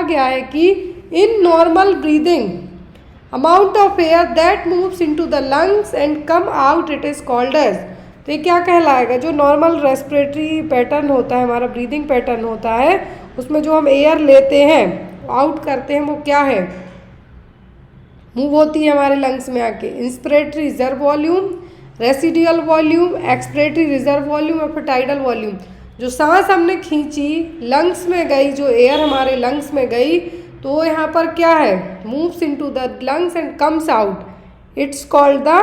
गया है कि in normal breathing amount of air that moves into the lungs and come out it is called as. तो ये क्या कहलाएगा, जो नॉर्मल रेस्पिरेटरी पैटर्न होता है, हमारा ब्रीदिंग पैटर्न होता है, उसमें जो हम एयर लेते हैं आउट करते हैं वो क्या है, मूव होती है हमारे लंग्स में आके। Inspiratory reserve volume, residual volume, expiratory reserve volume और फिर टाइडल वॉल्यूम। जो सांस हमने खींची लंग्स में गई, जो एयर हमारे लंग्स में गई, तो यहाँ पर क्या है, moves into the lungs and comes out, it's called the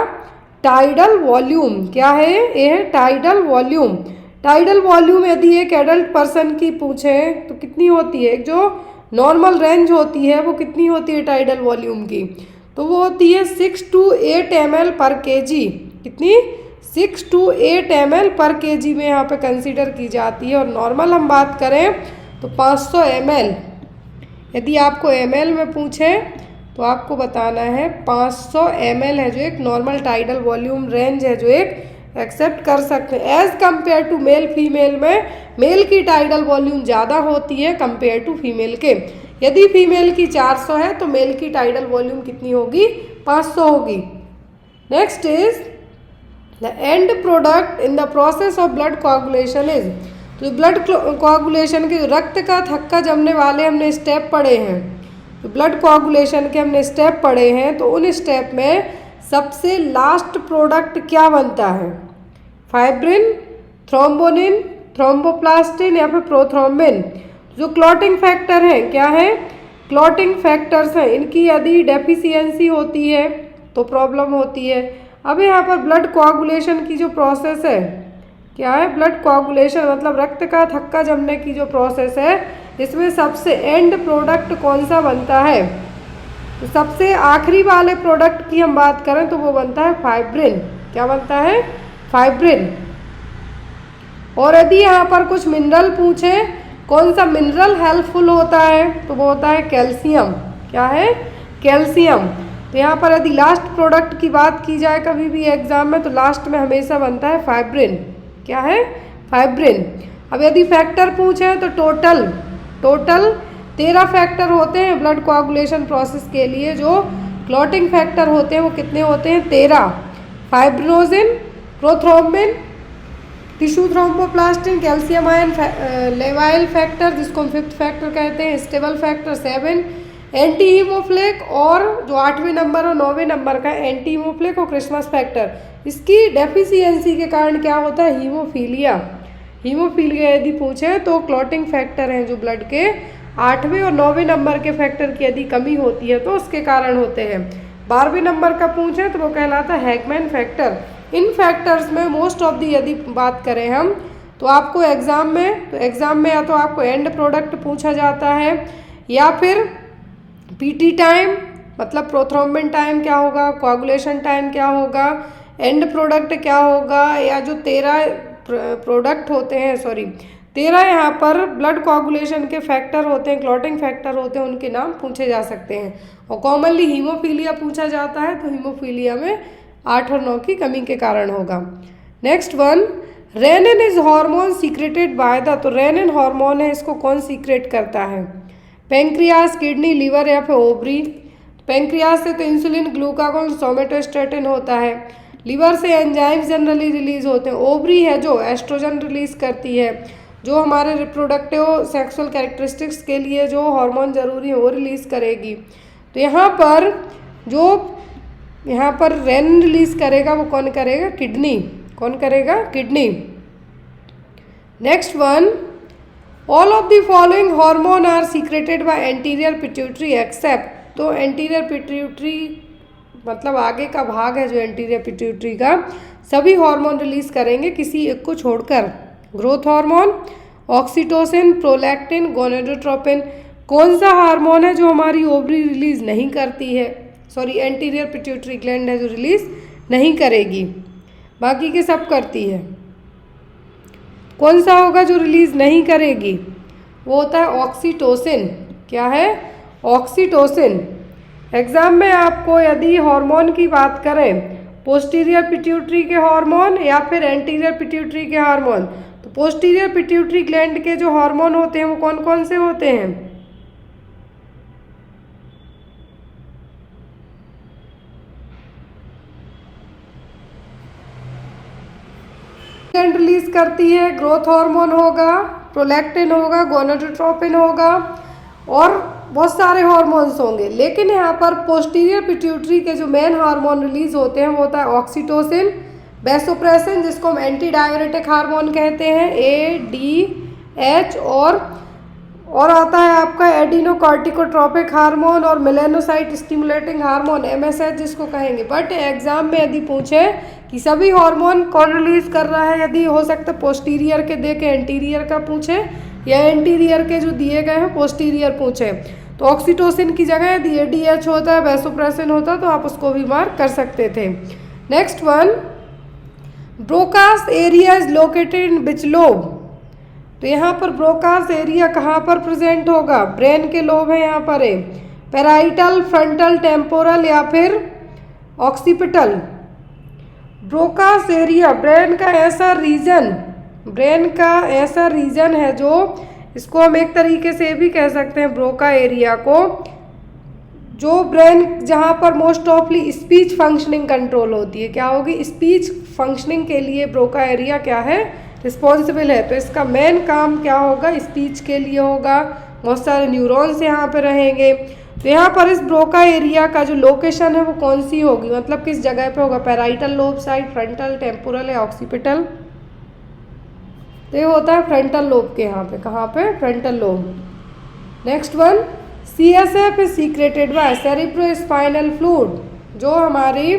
tidal volume. क्या है ये है टाइडल वॉल्यूम। टाइडल वॉल्यूम यदि एक एडल्ट पर्सन की पूछें तो कितनी होती है, एक जो नॉर्मल रेंज होती है वो कितनी होती है टाइडल वॉल्यूम की, तो वो होती है 6 to 8 ml पर kg। कितनी, 6 to 8 ml पर kg में यहाँ पे कंसीडर की जाती है। और नॉर्मल हम बात करें तो 500 ml। यदि आपको ml में पूछें तो आपको बताना है 500 ml है जो एक नॉर्मल टाइडल वॉल्यूम रेंज है जो एक एक्सेप्ट कर सकते हैं। As compare to male, female में मेल की टाइडल वॉल्यूम ज़्यादा होती है कंपेयर टू फीमेल के। यदि फीमेल की 400 है तो मेल की टाइडल वॉल्यूम कितनी होगी, 500 होगी। Next is the end product in the process of blood coagulation is. तो ब्लड कोआगुलेशन के रक्त का थक्का जमने वाले हमने स्टेप पढ़े हैं, तो ब्लड कोआगुलेशन के हमने स्टेप पढ़े हैं, तो उन स्टेप में सबसे लास्ट प्रोडक्ट क्या बनता है, फाइब्रिन, थ्रोम्बोनिन, थ्रोम्बोप्लास्टिन या फिर प्रोथ्रोम्बिन। जो क्लॉटिंग फैक्टर हैं, क्या है, क्लॉटिंग फैक्टर्स हैं, इनकी यदि डेफिशिएंसी होती है तो प्रॉब्लम होती है। अब यहाँ पर ब्लड कोआगुलेशन की जो प्रोसेस है, क्या है, ब्लड कोआगुलेशन मतलब रक्त का थक्का जमने की जो प्रोसेस है, इसमें सबसे एंड प्रोडक्ट कौन सा बनता है, तो सबसे आखिरी वाले प्रोडक्ट की हम बात करें तो वो बनता है फाइब्रिन। क्या बनता है, फाइब्रिन। और यदि यहाँ पर कुछ मिनरल पूछे, कौन सा मिनरल हेल्पफुल होता है, तो वो होता है कैल्शियम। क्या है, कैल्शियम। तो यहाँ पर यदि लास्ट प्रोडक्ट की बात की जाए कभी भी एग्जाम में, तो लास्ट में हमेशा बनता है फाइब्रिन। क्या है, फाइब्रिन। अब यदि फैक्टर पूछे तो टोटल 13 फैक्टर होते हैं ब्लड कोआगुलेशन प्रोसेस के लिए। जो क्लॉटिंग फैक्टर होते हैं वो कितने होते हैं, 13। Fibrinogen, prothrombin, tissue thromboplastin, calcium ion लेवाइल फैक्टर जिसको हम 5th फैक्टर कहते हैं, स्टेबल फैक्टर 7, एंटी हीमोफ्लिक, और जो 8वें नंबर और 9वें नंबर का एंटी हीमोफ्लिक और क्रिसमस फैक्टर। इसकी डेफिशिएंसी के कारण क्या होता है, हीमोफीलिया। हीमोफीलिया यदि पूछे तो क्लॉटिंग फैक्टर हैं जो ब्लड के 8वें और 9वें नंबर के फैक्टर की यदि कमी होती है तो उसके कारण होते हैं। 12वें नंबर का पूछे तो वो कहलाता है हैगमैन फैक्टर। इन फैक्टर्स में मोस्ट ऑफ दी यदि बात करें हम तो आपको एग्ज़ाम में या तो आपको एंड प्रोडक्ट पूछा जाता है, या फिर पीटी टाइम मतलब प्रोथ्रोम्बिन टाइम क्या होगा, कोआगुलेशन टाइम क्या होगा, एंड प्रोडक्ट क्या होगा, या जो 13 प्रोडक्ट होते हैं 13 यहाँ पर ब्लड कोआगुलेशन के फैक्टर होते हैं, क्लॉटिंग फैक्टर होते हैं, उनके नाम पूछे जा सकते हैं। और कॉमनली हीमोफीलिया पूछा जाता है, तो हीमोफीलिया में 8 और 9 की कमी के कारण होगा। Next one, renin is hormone secreted by the. तो रेनिन हार्मोन है, इसको कौन सीक्रेट करता है, पेंक्रियास, किडनी, लीवर या फिर ओवरी। पेंक्रियास से तो इंसुलिन, ग्लूकागोन, सोमेटोस्टेटिन होता है। लीवर से एंजाइम्स जनरली रिलीज होते हैं। ओवरी है जो एस्ट्रोजन रिलीज करती है, जो हमारे रिप्रोडक्टिव सेक्सुअल कैरेक्टरिस्टिक्स के लिए जो हार्मोन ज़रूरी है वो रिलीज़ करेगी। तो यहाँ पर रेनिन रिलीज करेगा वो कौन करेगा, किडनी। कौन करेगा, kidney. Next one, all of the following hormone are secreted by anterior pituitary except. तो एंटीरियर पिट्यूटरी मतलब आगे का भाग है जो एंटीरियर पिट्यूटरी का, सभी हार्मोन रिलीज करेंगे किसी एक को छोड़कर। Growth hormone, oxytocin, prolactin, gonadotropin. कौन सा हार्मोन है जो हमारी ओवरी रिलीज नहीं करती है, एंटीरियर पिट्यूटरी ग्लैंड है जो रिलीज नहीं करेगी, बाकी के सब करती है। कौन सा होगा जो रिलीज नहीं करेगी, वो होता है ऑक्सीटोसिन। क्या है, ऑक्सीटोसिन। एग्जाम में आपको यदि हार्मोन की बात करें, पोस्टीरियर पिट्यूटरी के हार्मोन या फिर एंटीरियर पिट्यूटरी के हार्मोन, तो पोस्टीरियर पिट्यूटरी ग्लैंड के जो हार्मोन होते हैं वो कौन कौन से होते हैं, रिलीज करती है, ग्रोथ हार्मोन होगा, प्रोलैक्टिन होगा, गोनाडोट्रोपिन होगा और बहुत सारे हार्मोन्स होंगे। लेकिन यहाँ पर पोस्टीरियर पिट्यूटरी के जो मेन हार्मोन रिलीज होते हैं वो होता है ऑक्सीटोसिन, वैसोप्रेसिन जिसको हम एंटी डाययूरेटिक हार्मोन कहते हैं, ADH, और आता है आपका एडिनोकॉर्टिकोट्रोपिक हार्मोन और मेलेनोसाइट स्टिमुलेटिंग हार्मोन, MSH जिसको कहेंगे। बट एग्जाम में यदि पूछे कि सभी हार्मोन कौन रिलीज कर रहा है, यदि हो सकता है पोस्टीरियर के दे के एंटीरियर का पूछे या एंटीरियर के जो दिए गए हैं पोस्टीरियर पूछे, तो ऑक्सीटोसिन की जगह यदि ADH होता है, वैसोप्रेसिन होता तो आप उसको भी मार्क कर सकते थे। Next one, Broca's area is located in which lobe. तो यहाँ पर ब्रोकास एरिया कहाँ पर प्रेजेंट होगा, ब्रेन के लोब है यहाँ पर है, पैराइटल, फ्रंटल, टेम्पोरल या फिर ऑक्सीपिटल। ब्रोकास एरिया ब्रेन का ऐसा रीजन है जो, इसको हम एक तरीके से भी कह सकते हैं ब्रोका एरिया को, जो ब्रेन जहाँ पर मोस्ट ऑफली स्पीच फंक्शनिंग कंट्रोल होती है। क्या होगी, स्पीच फंक्शनिंग के लिए ब्रोका एरिया क्या है, रिस्पॉन्सिबल है। तो इसका मेन काम क्या होगा, स्पीच के लिए होगा, बहुत सारे न्यूरॉन्स यहाँ पे रहेंगे। तो यहाँ पर इस ब्रोका एरिया का जो लोकेशन है वो कौन सी होगी, मतलब किस जगह पे होगा, parietal lobe side, frontal, temporal या ऑक्सीपिटल। तो ये होता है फ्रंटल लोब के यहाँ पे, कहाँ पे, frontal lobe. Next one, CSF is secreted by cerebrospinal fluid. जो हमारी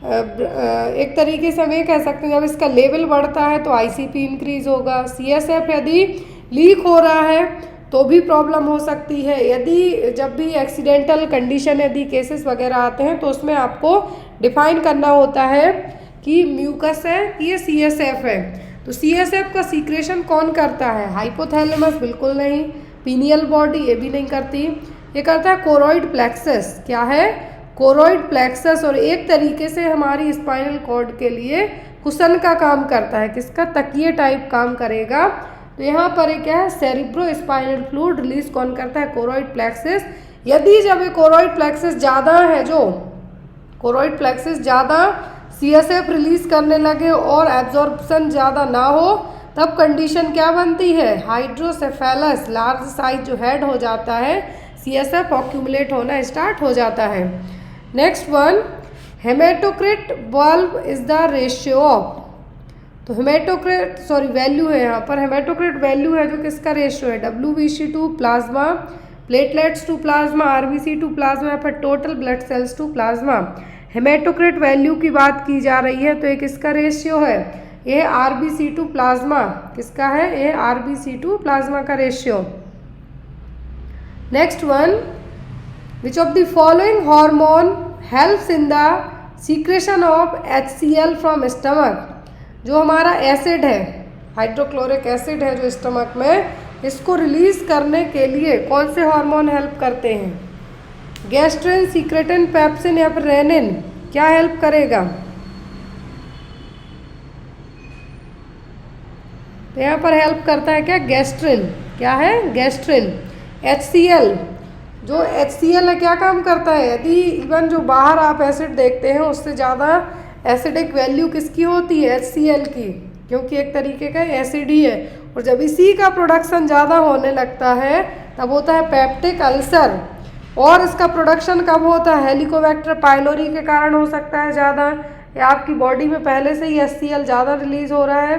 एक तरीके से हम ये कह सकते हैं जब इसका लेवल बढ़ता है तो ICP इंक्रीज होगा। CSF यदि लीक हो रहा है तो भी प्रॉब्लम हो सकती है। यदि जब भी एक्सीडेंटल कंडीशन, यदि केसेस वगैरह आते हैं तो उसमें आपको डिफाइन करना होता है कि म्यूकस है कि ये CSF है। तो CSF का सीक्रेशन कौन करता है, हाइपोथैलेमस बिल्कुल नहीं, पीनियल बॉडी ये भी नहीं करती, ये करता है कोरोइड प्लेक्सस। क्या है, कोरोइड प्लेक्सस। और एक तरीके से हमारी स्पाइनल कॉर्ड के लिए कुशन का काम करता है, किसका, तकिए टाइप काम करेगा। तो यहाँ पर ये क्या है, सेरिब्रोस्पाइनल फ्लूइड रिलीज कौन करता है, कोरोइड प्लेक्सस। यदि जब ये कोरोइड प्लेक्सस ज़्यादा है, जो कोरोइड प्लेक्सस ज़्यादा CSF रिलीज करने लगे और एब्जॉर्प्शन ज़्यादा ना हो, तब कंडीशन क्या बनती है, हाइड्रोसेफेलस, लार्ज साइज जो हेड हो जाता है, CSF ऑक्यूमुलेट होना स्टार्ट हो जाता है। Next one, haematocrit valve is the ratio of. तो हेमेटोक्रिट वैल्यू है यहाँ पर, हेमेटोक्रिट वैल्यू है जो किसका रेशियो है, WBC to plasma, platelets to plasma, RBC to plasma या फिर total blood cells to plasma. Haematocrit value की बात की जा रही है तो ये किसका रेशियो है, ये RBC टू प्लाज्मा, किसका है, ये RBC टू प्लाज्मा का ratio. Next one, which of the following hormone helps in the secretion of HCl from stomach. जो हमारा एसिड है, हाइड्रोक्लोरिक एसिड है जो स्टमक में, इसको रिलीज करने के लिए कौन से हार्मोन हेल्प करते हैं, गैस्ट्रिन, सीक्रेटिन, पेप्सिन या फिर रेनिन, क्या हेल्प करेगा। तो यहाँ पर हेल्प करता है क्या, गैस्ट्रिन। क्या है, गैस्ट्रिन। HCl, जो HCl है क्या काम करता है, यदि इवन जो बाहर आप एसिड देखते हैं उससे ज़्यादा एसिडिक वैल्यू किसकी होती है, HCl की, क्योंकि एक तरीके का एसिड ही है। और जब इसी का प्रोडक्शन ज़्यादा होने लगता है तब होता है पेप्टिक अल्सर। और इसका प्रोडक्शन कब होता है, हेलिकोबैक्टर पाइलोरी के कारण हो सकता है ज़्यादा, या आपकी बॉडी में पहले से ही HCl ज़्यादा रिलीज हो रहा है।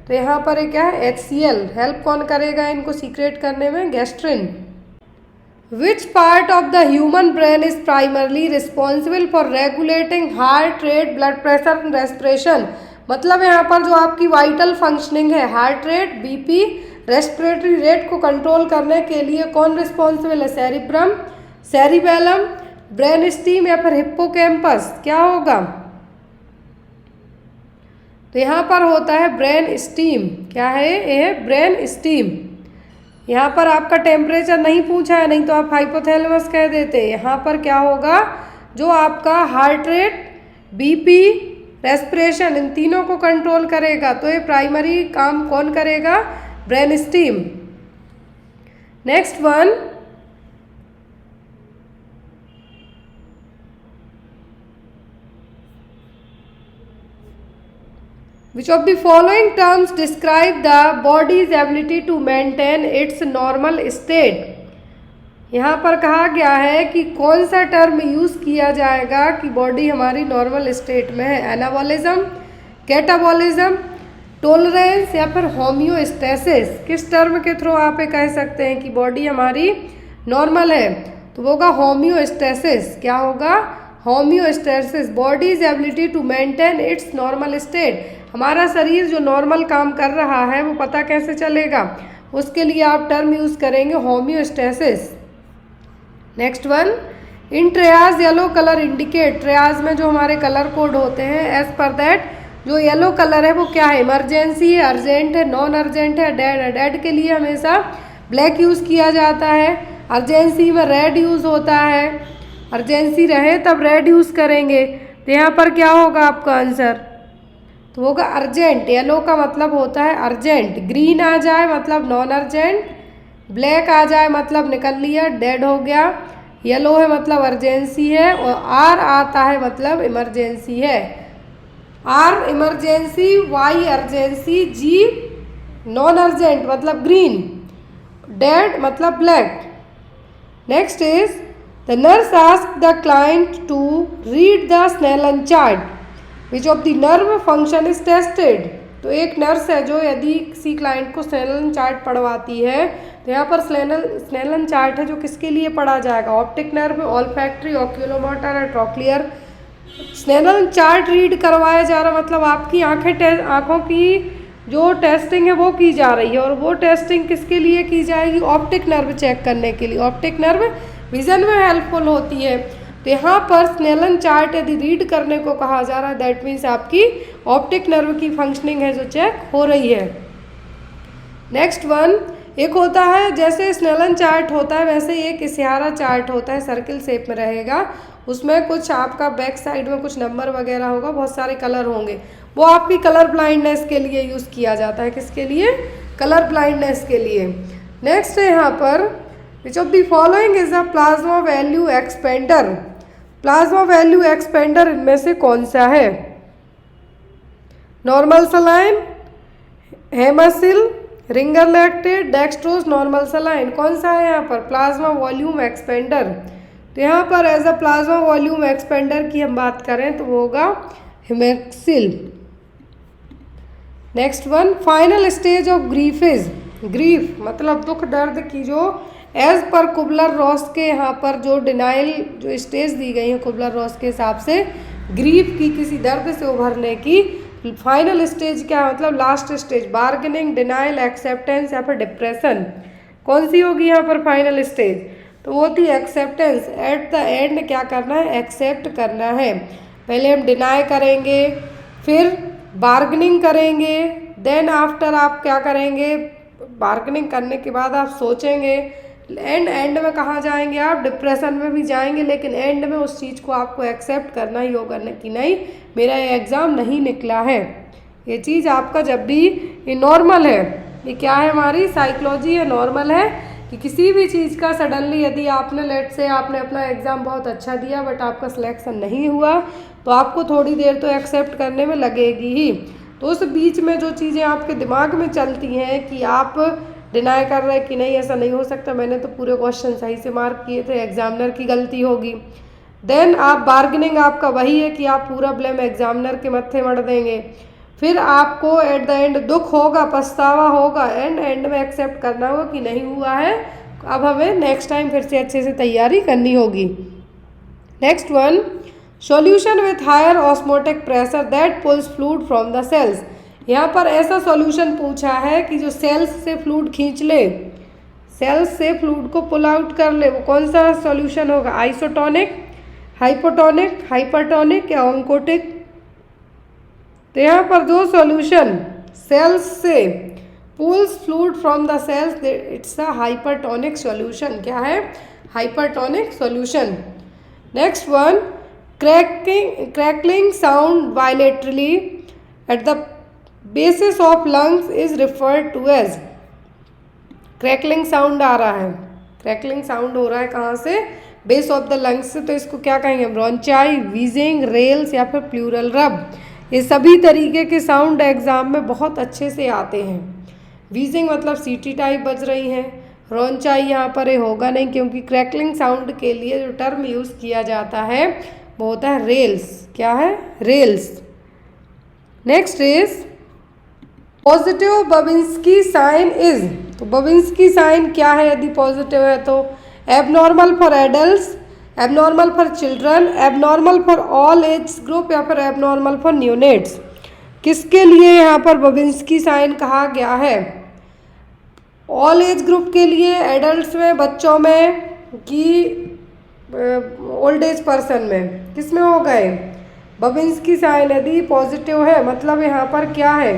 तो यहाँ पर ये क्या है, HCl हेल्प कौन करेगा इनको सीक्रेट करने में, gastrin. Which part of the human brain is primarily responsible for regulating heart rate, blood pressure and respiration. मतलब यहाँ पर जो आपकी वाइटल फंक्शनिंग है, heart rate, BP, respiratory rate को कंट्रोल करने के लिए कौन रिस्पॉन्सिबल है, सेरिब्रम, सेरिबेलम, ब्रेन स्टीम या फिर हिप्पोकैम्पस, क्या होगा। तो यहाँ पर होता है ब्रेन स्टीम। क्या है ये, ब्रेन स्टीम। यहाँ पर आपका टेम्परेचर नहीं पूछा है, नहीं तो आप हाइपोथैलेमस कह देते। यहाँ पर क्या होगा, जो आपका हार्ट रेट, BP, रेस्पिरेशन, इन तीनों को कंट्रोल करेगा। तो ये प्राइमरी काम कौन करेगा, brain stem. Next one, which of the following terms describe the body's ability to maintain its normal state. यहाँ पर कहा गया है कि कौन सा टर्म यूज़ किया जाएगा कि बॉडी हमारी नॉर्मल स्टेट में है। एनाबॉलिज्म, कैटाबॉलिज्म, टॉलरेंस या फिर होम्योस्टेसिस। किस टर्म के थ्रू आप ये कह सकते हैं कि बॉडी हमारी नॉर्मल है? तो वो होगा होम्योस्टेसिस। क्या होगा? Homeostasis. Body's ability to maintain its normal state. हमारा शरीर जो नॉर्मल काम कर रहा है वो पता कैसे चलेगा? उसके लिए आप टर्म यूज़ करेंगे होम्योस्टेसिस। नेक्स्ट वन, इन ट्रेयाज येलो कलर इंडिकेट। ट्रेयाज में जो हमारे कलर कोड होते हैं, एज पर दैट जो येलो कलर है वो क्या है? इमरजेंसी है, अर्जेंट है, नॉन अर्जेंट है, डेड है। डेड के लिए हमेशा ब्लैक यूज़ किया जाता है, अर्जेंसी में रेड यूज़ होता है। अर्जेंसी रहे तब रेड यूज़ करेंगे। तो यहाँ पर क्या होगा आपका आंसर? तो होगा अर्जेंट। येलो का मतलब होता है अर्जेंट। ग्रीन आ जाए मतलब नॉन अर्जेंट, ब्लैक आ जाए मतलब निकल लिया, डेड हो गया। येलो है मतलब अर्जेंसी है, और आर आता है मतलब इमरजेंसी है। R emergency, Y urgency, G non urgent मतलब ग्रीन, डेड मतलब black. Next is the nurse ask the client to read the Snellen chart which of the nerve function is tested. तो एक nurse है जो यदि किसी client को Snellen chart पढ़वाती है, तो यहाँ पर स्नेलन चार्ट है जो किसके लिए पढ़ा जाएगा? ऑप्टिक नर्व, ऑल्फैक्टरी, ऑक्यूलोमोटर और ट्रॉक्लियर। स्नेलन चार्ट रीड करवाया जा रहा मतलब आपकी आँखों की जो टेस्टिंग है वो की जा रही है, और वो टेस्टिंग किसके लिए की जाएगी? ऑप्टिक नर्व चेक करने के लिए। ऑप्टिक नर्व विजन में हेल्पफुल होती है। तो यहाँ पर स्नेलन चार्ट यदि रीड करने को कहा जा रहा है, दैट मीन्स आपकी ऑप्टिक नर्व की फंक्शनिंग है जो चेक हो रही है। नेक्स्ट वन, एक होता है जैसे स्नेलन चार्ट होता है वैसे एक इशारा चार्ट होता है, सर्किल शेप में रहेगा। उसमें कुछ आपका बैक साइड में कुछ नंबर वगैरह होगा, बहुत सारे कलर होंगे। वो आपकी कलर ब्लाइंडनेस के लिए यूज़ किया जाता है। किसके लिए? कलर ब्लाइंडनेस के लिए। नेक्स्ट है यहाँ पर, which of the following is a plasma value expander. Plasma value expander इनमें से कौन सा है? Normal saline, Haemaccel, Ringer lactate, dextrose, normal saline. कौन सा है यहाँ पर? Plasma volume expander. तो यहाँ पर as a plasma volume expander की हम बात करें तो वो होगा Haemaccel. Next one, final stage of grief is. Grief मतलब दुख दर्द की जो एज पर कुबलर रॉस के यहाँ पर जो डिनाइल जो स्टेज दी गई है कुबलर रॉस के हिसाब से, ग्रीफ की किसी दर्द से उभरने की फाइनल स्टेज क्या है? मतलब last stage. Bargaining, denial, acceptance या फिर डिप्रेशन। कौन सी होगी यहाँ पर फाइनल स्टेज? तो वो थी एक्सेप्टेंस। एट द एंड क्या करना है? एक्सेप्ट करना है। पहले हम डिनाई करेंगे, फिर बार्गेनिंग करेंगे, देन आफ्टर आप क्या करेंगे? बार्गेनिंग करने के बाद आप सोचेंगे, एंड में कहाँ जाएंगे? आप डिप्रेशन में भी जाएंगे, लेकिन एंड में उस चीज़ को आपको एक्सेप्ट करना ही होगा कि नहीं, मेरा ये एग्ज़ाम नहीं निकला है। ये चीज़ आपका जब भी ये नॉर्मल है, ये क्या है? हमारी साइकोलॉजी है, नॉर्मल है कि किसी भी चीज़ का सडनली यदि आपने लेट से आपने अपना एग्ज़ाम बहुत अच्छा दिया बट आपका सिलेक्शन नहीं हुआ, तो आपको थोड़ी देर तो एक्सेप्ट करने में लगेगी ही। तो उस बीच में जो चीज़ें आपके दिमाग में चलती हैं कि आप डिनाई कर रहे हैं कि नहीं ऐसा नहीं हो सकता, मैंने तो पूरे क्वेश्चन सही से मार्क किए थे, एग्जामिनर की गलती होगी। देन आप बार्गेनिंग आपका वही है कि आप पूरा ब्लेम एग्जामिनर के मत्थे मढ़ देंगे। फिर आपको एट द एंड दुख होगा, पछतावा होगा, एंड में एक्सेप्ट करना होगा कि नहीं हुआ है, अब हमें नेक्स्ट टाइम फिर से अच्छे से तैयारी करनी होगी। Next one, solution with higher osmotic pressure that pulls fluid from the cells. यहाँ पर ऐसा सॉल्यूशन पूछा है कि जो सेल्स से फ्लूइड खींच ले, सेल्स से फ्लूइड को पुल आउट कर ले, वो कौन सा सॉल्यूशन होगा? आइसोटोनिक, हाइपोटोनिक, हाइपरटोनिक या ऑन्कोटिक। तो यहाँ पर दो सॉल्यूशन सेल्स से pulls fluid from the cells, it's a hypertonic solution. क्या है? Hypertonic solution. Next one, crackling sound bilaterally at the bases of lungs is referred to as. Crackling sound आ रहा है, क्रैकलिंग साउंड हो रहा है कहाँ से? बेस ऑफ द लंग्स से, तो इसको क्या कहेंगे? ब्रोंचाई, वीजिंग, रेल्स या फिर प्लूरल रब। ये सभी तरीके के साउंड एग्ज़ाम में बहुत अच्छे से आते हैं। वीजिंग मतलब सीटी टाइप बज रही हैं। रौनचाई यहाँ पर ये होगा नहीं, क्योंकि क्रैकलिंग साउंड के लिए जो टर्म यूज़ किया जाता है वो होता है रेल्स। क्या है? Rales. Next is positive Babinski sign is. तो बबिंस्की साइन क्या है यदि पॉजिटिव है तो? Abnormal for adults, abnormal for children, abnormal for all age group या फिर एबनॉर्मल फॉर न्यूनेट्स। किसके लिए यहाँ पर बबिंस्की साइन कहा गया है? ऑल एज ग्रुप के लिए, एडल्ट्स में, बच्चों में, कि ओल्ड एज पर्सन में, किस में हो गए? बबिंस्की साइन यदि पॉजिटिव है मतलब यहाँ पर क्या है?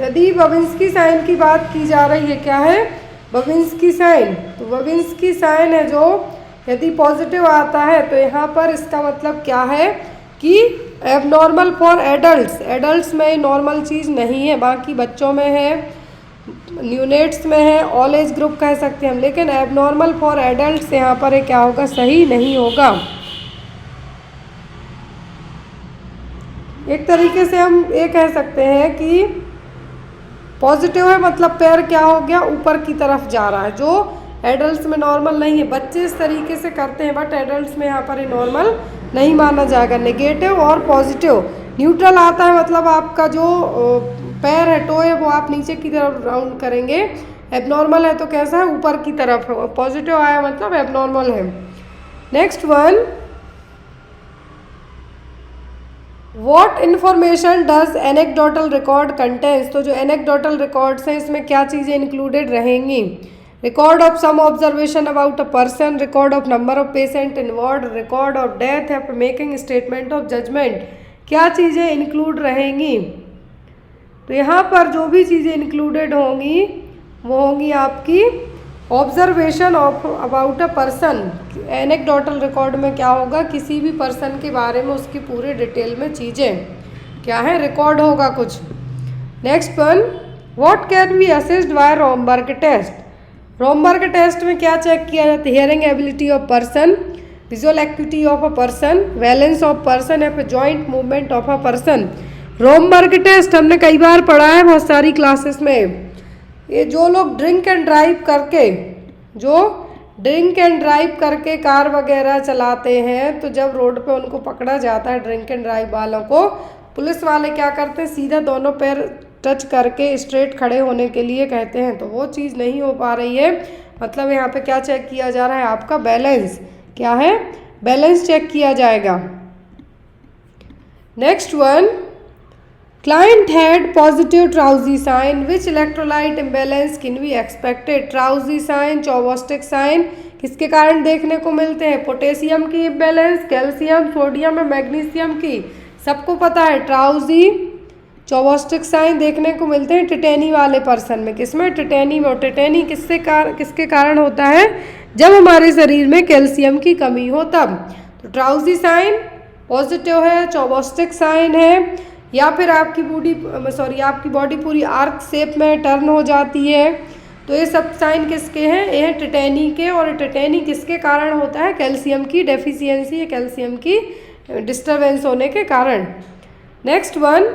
यदि बबिंस्की साइन की बात की जा रही है, क्या है? बबिंस्की साइन। तो बबिंस्की साइन है जो यदि पॉजिटिव आता है तो यहाँ पर इसका मतलब क्या है कि एबनॉर्मल फॉर एडल्ट्स, एडल्ट्स में नॉर्मल चीज़ नहीं है, बाकी बच्चों में है, न्यूनेट्स में है, ऑल एज ग्रुप कह सकते हैं हम, लेकिन एबनॉर्मल फॉर एडल्ट्स यहाँ पर क्या होगा? सही नहीं होगा। एक तरीके से हम ये कह सकते हैं कि पॉजिटिव है मतलब पैर क्या हो गया? ऊपर की तरफ जा रहा है, जो एडल्ट्स में नॉर्मल नहीं है। बच्चे इस तरीके से करते हैं बट एडल्ट्स में यहाँ पर नॉर्मल नहीं माना जाएगा। नेगेटिव और पॉजिटिव। न्यूट्रल आता है मतलब आपका जो पैर है, टो है, वो आप नीचे की तरफ राउंड करेंगे। एबनॉर्मल है तो कैसा है? ऊपर की तरफ है। पॉजिटिव आया मतलब एबनॉर्मल है। Next one, what information does anecdotal record contains. तो जो एनेक्डोटल रिकॉर्ड्स हैं इसमें क्या चीज़ें इंक्लूडेड रहेंगी? Record of some observation about a person, record of number of patient involve, record of death या मेकिंग स्टेटमेंट ऑफ जजमेंट। क्या चीज़ें इंक्लूड रहेंगी? तो यहाँ पर जो भी चीज़ें इंक्लूडेड होंगी वो होंगी आपकी observation of about a person. Anecdotal record में क्या होगा? किसी भी पर्सन के बारे में उसकी पूरे डिटेल में चीज़ें क्या है? रिकॉर्ड होगा कुछ। Next one, what can be assessed by Romberg test. Romberg test में क्या चेक किया जाता है? Hearing ability of person, visual activity of a person, balance of person या फिर joint movement of a person. Romberg test हमने कई बार पढ़ा है बहुत सारी क्लासेस में। ये जो लोग ड्रिंक एंड ड्राइव करके कार वगैरह चलाते हैं, तो जब रोड पे उनको पकड़ा जाता है ड्रिंक एंड ड्राइव वालों को, पुलिस वाले क्या करते हैं? सीधा दोनों पैर टच करके स्ट्रेट खड़े होने के लिए कहते हैं, तो वो चीज़ नहीं हो पा रही है। मतलब यहाँ पे क्या चेक किया जा रहा है? आपका बैलेंस। क्या है? बैलेंस चेक किया जाएगा। Next one, client had positive Trousseau sign, which electrolyte imbalance can be expected. Trousseau sign, Chvostek sign किसके कारण देखने को मिलते हैं? पोटेशियम की इम्बेलेंस, कैल्शियम, सोडियम या मैग्नीशियम की। सबको पता है ट्राउजी चौबोस्टिक साइन देखने को मिलते हैं टिटेनी वाले पर्सन में। किसमें? टिटेनी में। टिटेनी किसके कारण होता है? जब हमारे शरीर में कैल्शियम की कमी हो तब। तो ट्राउजी साइन पॉजिटिव है, चौबोस्टिक साइन है, या फिर आपकी बॉडी पूरी आर्क शेप में टर्न हो जाती है। तो ये सब साइन किसके हैं? ये हैं टिटेनी के। और टिटेनी किसके कारण होता है? कैल्शियम की डेफिशिएंसी, कैल्शियम की डिस्टर्बेंस होने के कारण। Next one,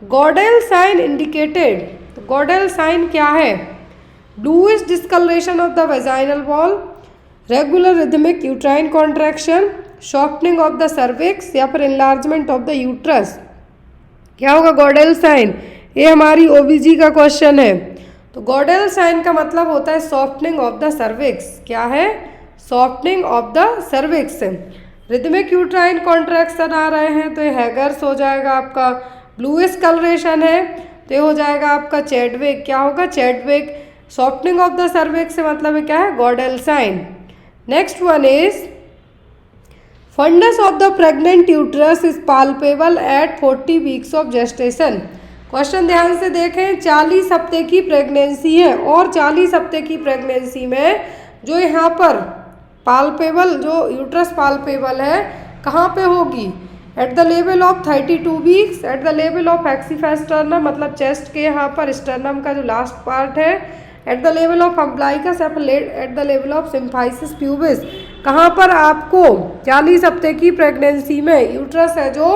Goodell sign indicated. तो गॉडेल साइन क्या है? Bluish discolouration of the vaginal wall, regular rhythmic uterine contraction, softening of the cervix या फिर इनलार्जमेंट ऑफ द यूट्रस। क्या होगा गॉडेल साइन? ये हमारी ओबीजी का क्वेश्चन है। तो गॉडेल साइन का मतलब होता है सॉफ्टनिंग ऑफ द सर्विक्स। क्या है? Softening of the cervix. Rhythmic uterine contraction आ रहे हैं तो ये हैगर्स हो जाएगा आपका। ब्लूइश कलरेशन है तो ये हो जाएगा आपका चैडविक। क्या होगा? Chadwick. Softening of the cervix से मतलब क्या है? Goodell sign. Next one is fundus of the pregnant uterus is palpable at 40 weeks of gestation. Question ध्यान से देखें, 40 हफ्ते की प्रेगनेंसी है और 40 हफ्ते की प्रेगनेंसी में जो यहाँ पर पाल्पेबल, जो यूट्रस पाल्पेबल है, कहाँ पे होगी? At the level of 32 weeks, at the level of xiphisternum मतलब चेस्ट के यहाँ पर स्टर्नम का जो लास्ट पार्ट है, at the level of umbilicus, at the level of symphysis pubis. कहाँ पर आपको 40 हफ्ते की प्रेगनेंसी में यूट्रस है जो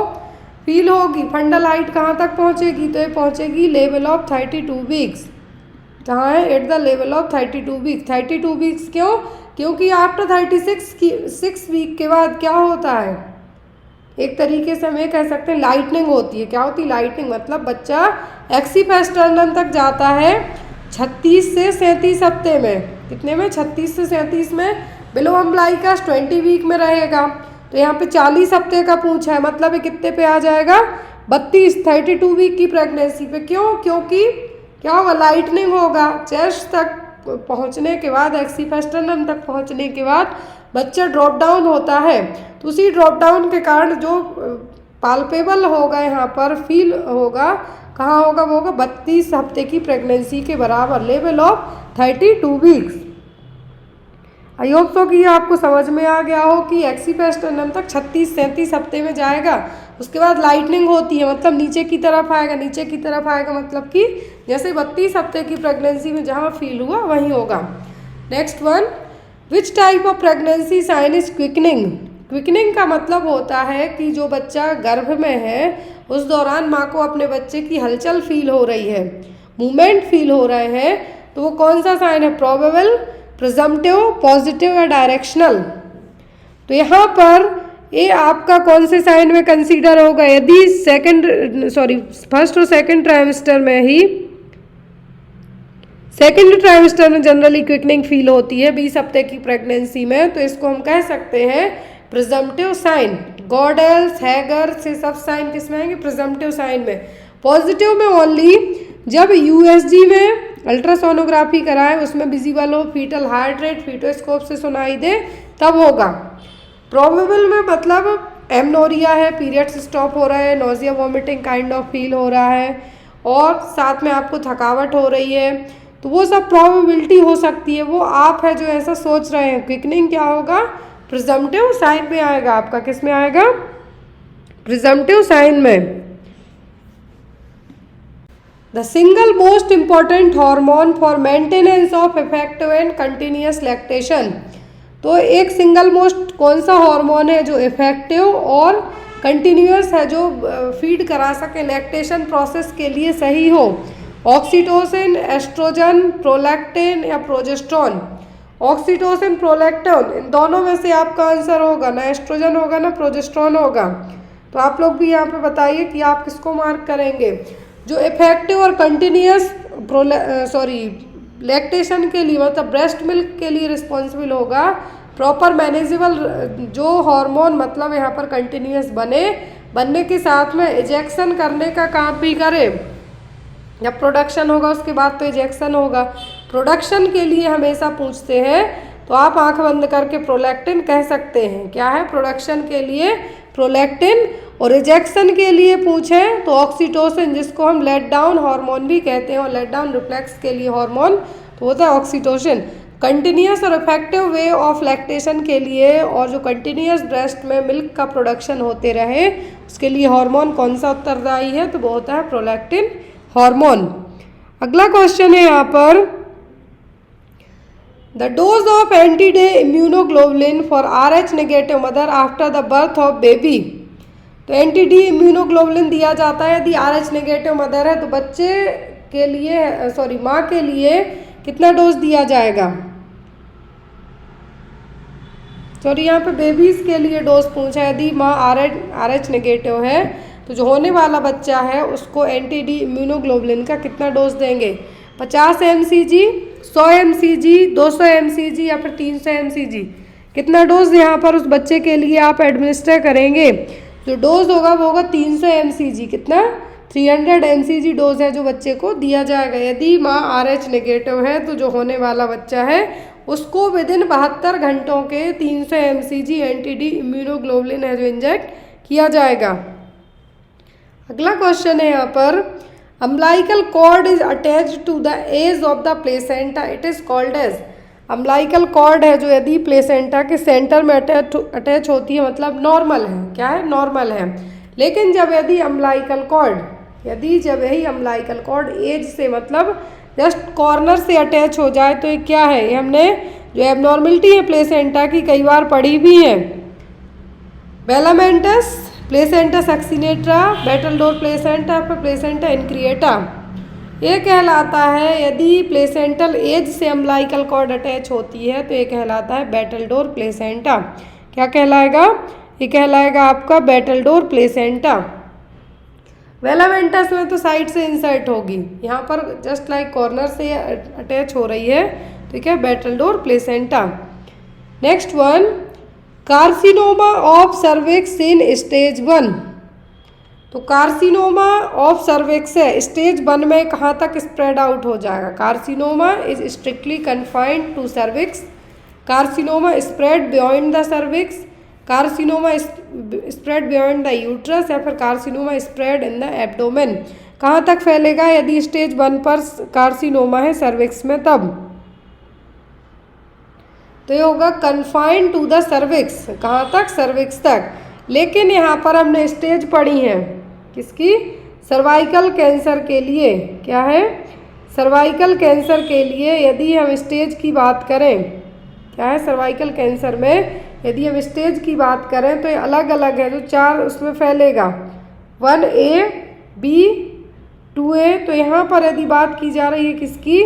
फील होगी। फंडल हाइट कहाँ तक पहुँचेगी, तो ये पहुँचेगी लेवल ऑफ 32 वीक्स। कहाँ है, at the level of 32 weeks. 32 weeks क्यों, क्योंकि आफ्टर 6 वीक के बाद क्या होता है, एक तरीके से हम ये कह सकते हैं लाइटनिंग होती है। क्या होती है लाइटनिंग, मतलब बच्चा एक्सीफेस्टर्नम तक जाता है 36 से 37 हफ्ते में। कितने में, 36 से 37 में। बिलो अम्बलाइकस 20 वीक में रहेगा। तो यहाँ पे 40 हफ्ते का पूछा है, मतलब ये कितने पे आ जाएगा, 32 वीक की प्रेगनेंसी पे। क्यों, क्योंकि क्या होगा, लाइटनिंग होगा। चेस्ट तक पहुँचने के बाद, एक्सीफेस्टर्नम तक पहुँचने के बाद बच्चा ड्रॉप डाउन होता है। तो उसी ड्रॉप डाउन के कारण जो पाल्पेबल होगा यहाँ पर, फील होगा, कहाँ होगा, वो होगा 32 हफ्ते की प्रेगनेंसी के बराबर, level of 32 weeks. I hope so कि ये आपको समझ में आ गया हो कि एक्सीफेस्टर्नम तक 36-37 हफ्ते में जाएगा। उसके बाद लाइटनिंग होती है, मतलब नीचे की तरफ आएगा। नीचे की तरफ आएगा मतलब कि जैसे 32 हफ्ते की प्रेगनेंसी में जहाँ फील हुआ वहीं होगा। Next one, which type of pregnancy sign is quickening. Quickening का मतलब होता है कि जो बच्चा गर्भ में है उस दौरान माँ को अपने बच्चे की हलचल फील हो रही है, मूवमेंट फील हो रहे हैं, तो वो कौन सा साइन है, प्रोबेबल, प्रिजम्पटिव, पॉजिटिव या डायरेक्शनल। तो यहाँ पर ये आपका कौन से साइन में कंसीडर होगा, यदि फर्स्ट और सेकंड ट्राइमेस्टर में ही, सेकेंड ट्राइमेस्टर में जनरली क्विकनिंग फील होती है 20 हफ्ते की प्रेगनेंसी में, तो इसको हम कह सकते हैं प्रिजम्पटिव साइन। गॉडेल्स, हैगर्स, ये सब साइन किस में आएंगे, प्रिजम्पटिव साइन में। पॉजिटिव में ओनली जब यूएसजी में अल्ट्रासोनोग्राफी कराएं, उसमें विजिबल हो फीटल हार्ट रेट, फीटोस्कोप से सुनाई दे, तब होगा। प्रोबेबल में मतलब एमनोरिया है, पीरियड्स स्टॉप हो रहा है, nausea vomiting kind of feel हो रहा है और साथ में आपको थकावट हो रही है, तो वो सब प्रोबेबिलिटी हो सकती है। वो आप है जो ऐसा सोच रहे हैं। क्विकनिंग क्या होगा, प्रिजम्पटिव साइन में आएगा आपका, किस में आएगा, प्रिजम्पटिव साइन में। The single most important hormone for maintenance of effective and continuous lactation. तो एक सिंगल मोस्ट कौन सा हार्मोन है जो इफेक्टिव और कंटिन्यूअस है, जो फीड करा सके, लैक्टेशन प्रोसेस के लिए सही हो। ऑक्सीटोसिन, एस्ट्रोजन, प्रोलैक्टिन या प्रोजेस्ट्रॉन। ऑक्सीटोसिन, प्रोलैक्टिन, इन दोनों में से आपका आंसर होगा, ना एस्ट्रोजन होगा ना प्रोजेस्ट्रॉन होगा। तो आप लोग भी यहाँ पे बताइए कि आप किसको मार्क करेंगे। जो इफेक्टिव और कंटिन्यूअस लैक्टेशन के लिए, मतलब ब्रेस्ट मिल्क के लिए रिस्पॉन्सिबल होगा, प्रॉपर मैनेजेबल जो हार्मोन मतलब यहाँ पर कंटिन्यूअस बनने के साथ में इजेक्शन करने का काम भी करे। जब प्रोडक्शन होगा उसके बाद तो इजेक्शन होगा। प्रोडक्शन के लिए हमेशा पूछते हैं, तो आप आंख बंद करके प्रोलैक्टिन कह सकते हैं। क्या है, प्रोडक्शन के लिए प्रोलैक्टिन, और इजेक्शन के लिए पूछें तो ऑक्सीटोसिन, जिसको हम लेट डाउन हार्मोन भी कहते हैं, और लेट डाउन रिफ्लेक्स के लिए हार्मोन तो होता है ऑक्सीटोसिन। कंटिन्यूअस और इफेक्टिव वे ऑफ लैक्टेशन के लिए और जो कंटिन्यूअस ब्रेस्ट में मिल्क का प्रोडक्शन होते रहे उसके लिए हार्मोन कौन सा उत्तरदायी है, तो वो होता है प्रोलैक्टिन हार्मोन। अगला क्वेश्चन है यहाँ पर, the dose of anti day immunoglobulin for RH negative mother after the birth of baby. तो एंटी डी इम्यूनोग्लोबुलिन दिया जाता है यदि RH नेगेटिव मदर है, तो बच्चे के लिए माँ के लिए कितना डोज दिया जाएगा। यहाँ पे बेबीज के लिए डोज पूछा है, यदि माँ RH नेगेटिव है तो जो होने वाला बच्चा है उसको एंटी डी इम्यूनोग्लोबुलिन का कितना डोज देंगे, 50 mcg, 100 mcg, 200 mcg या फिर 300 mcg। कितना डोज यहाँ पर उस बच्चे के लिए आप एडमिनिस्टर करेंगे। जो डोज होगा वो होगा 300 mcg। कितना, 300 mcg डोज है जो बच्चे को दिया जाएगा। यदि माँ RH नेगेटिव है तो जो होने वाला बच्चा है उसको विदिन 72 घंटों के 300 mcg एंटी डी इम्यूनोग्लोबुलिन है जो इंजेक्ट किया जाएगा। अगला क्वेश्चन है यहाँ पर, umbilical cord is attached to the edge of the placenta, it is called as. Umbilical cord है जो यदि प्लेसेंटा के सेंटर में अटैच होती है, मतलब नॉर्मल है। क्या है, नॉर्मल है। लेकिन जब यदि अम्बिलिकल कॉर्ड एज से मतलब जस्ट कॉर्नर से अटैच हो जाए तो ये क्या है, ये हमने जो एबनॉर्मलिटी है प्लेसेंटा की कई बार पढ़ी भी है। बेलामेंटस प्लेसेंटा सक्सिनेटा, बैटल डोर प्लेसेंटा, फिर प्लेसेंटा इनक्रिएटा। ये कहलाता है यदि प्लेसेंटल एज से अम्बिलिकल कॉर्ड अटैच होती है तो ये कहलाता है बैटल डोर प्लेसेंटा। क्या कहलाएगा? ये कहलाएगा आपका बैटल डोर प्लेसेंटा। वेलामेंटस में तो साइड से इंसर्ट होगी, यहाँ पर जस्ट लाइक कॉर्नर से अटैच हो रही है, ठीक है, battledore placenta. Next one, carcinoma of cervix in stage 1। तो कार्सिनोमा ऑफ सर्विक्स है स्टेज 1 में कहाँ तक स्प्रेड आउट हो जाएगा? Carcinoma is strictly confined to cervix, carcinoma spread beyond the cervix, carcinoma spread beyond the uterus, या फिर carcinoma spread in the abdomen. कहाँ तक फैलेगा यदि स्टेज 1 पर कार्सिनोमा है सर्विक्स में? तब तो ये होगा कन्फाइंड टू द सर्विक्स। कहाँ तक? सर्विक्स तक। लेकिन यहाँ पर हमने स्टेज पढ़ी है किसकी? सर्वाइकल कैंसर के लिए। क्या है? सर्वाइकल कैंसर के लिए यदि हम स्टेज की बात करें, क्या है? सर्वाइकल कैंसर में यदि हम स्टेज की बात करें तो ये अलग अलग है, जो 4 उसमें फैलेगा, 1A, B, 2A। तो यहाँ पर यदि बात की जा रही है किसकी?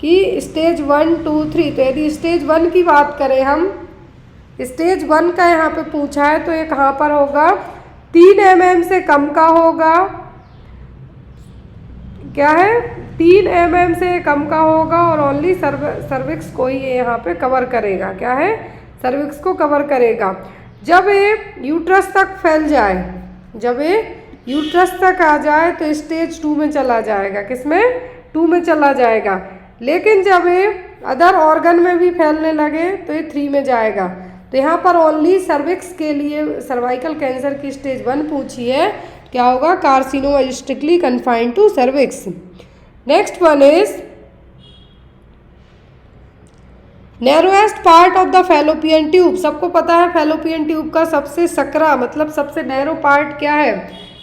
कि स्टेज 1, 2, 3। तो यदि स्टेज 1 की बात करें हम, स्टेज 1 का यहाँ पे पूछा है तो ये कहाँ पर होगा? 3 mm से कम का होगा। क्या है? 3 mm से कम का होगा और ओनली सर्विक्स को ही ये यहाँ पे कवर करेगा। क्या है? सर्विक्स को कवर करेगा। जब ये यूट्रस तक फैल जाए, जब ये यूट्रस तक आ जाए तो स्टेज 2 में चला जाएगा। किसमें? 2 में चला जाएगा। लेकिन जब ये अदर ऑर्गन में भी फैलने लगे तो ये 3 में जाएगा। तो यहाँ पर ओनली सर्विक्स के लिए सर्वाइकल कैंसर की स्टेज 1 पूछी है। क्या होगा? Carcinoma strictly confined to cervix. Next one is narrowest part of the fallopian tube. सबको पता है फैलोपियन ट्यूब का सबसे सकरा मतलब सबसे नैरो पार्ट क्या है?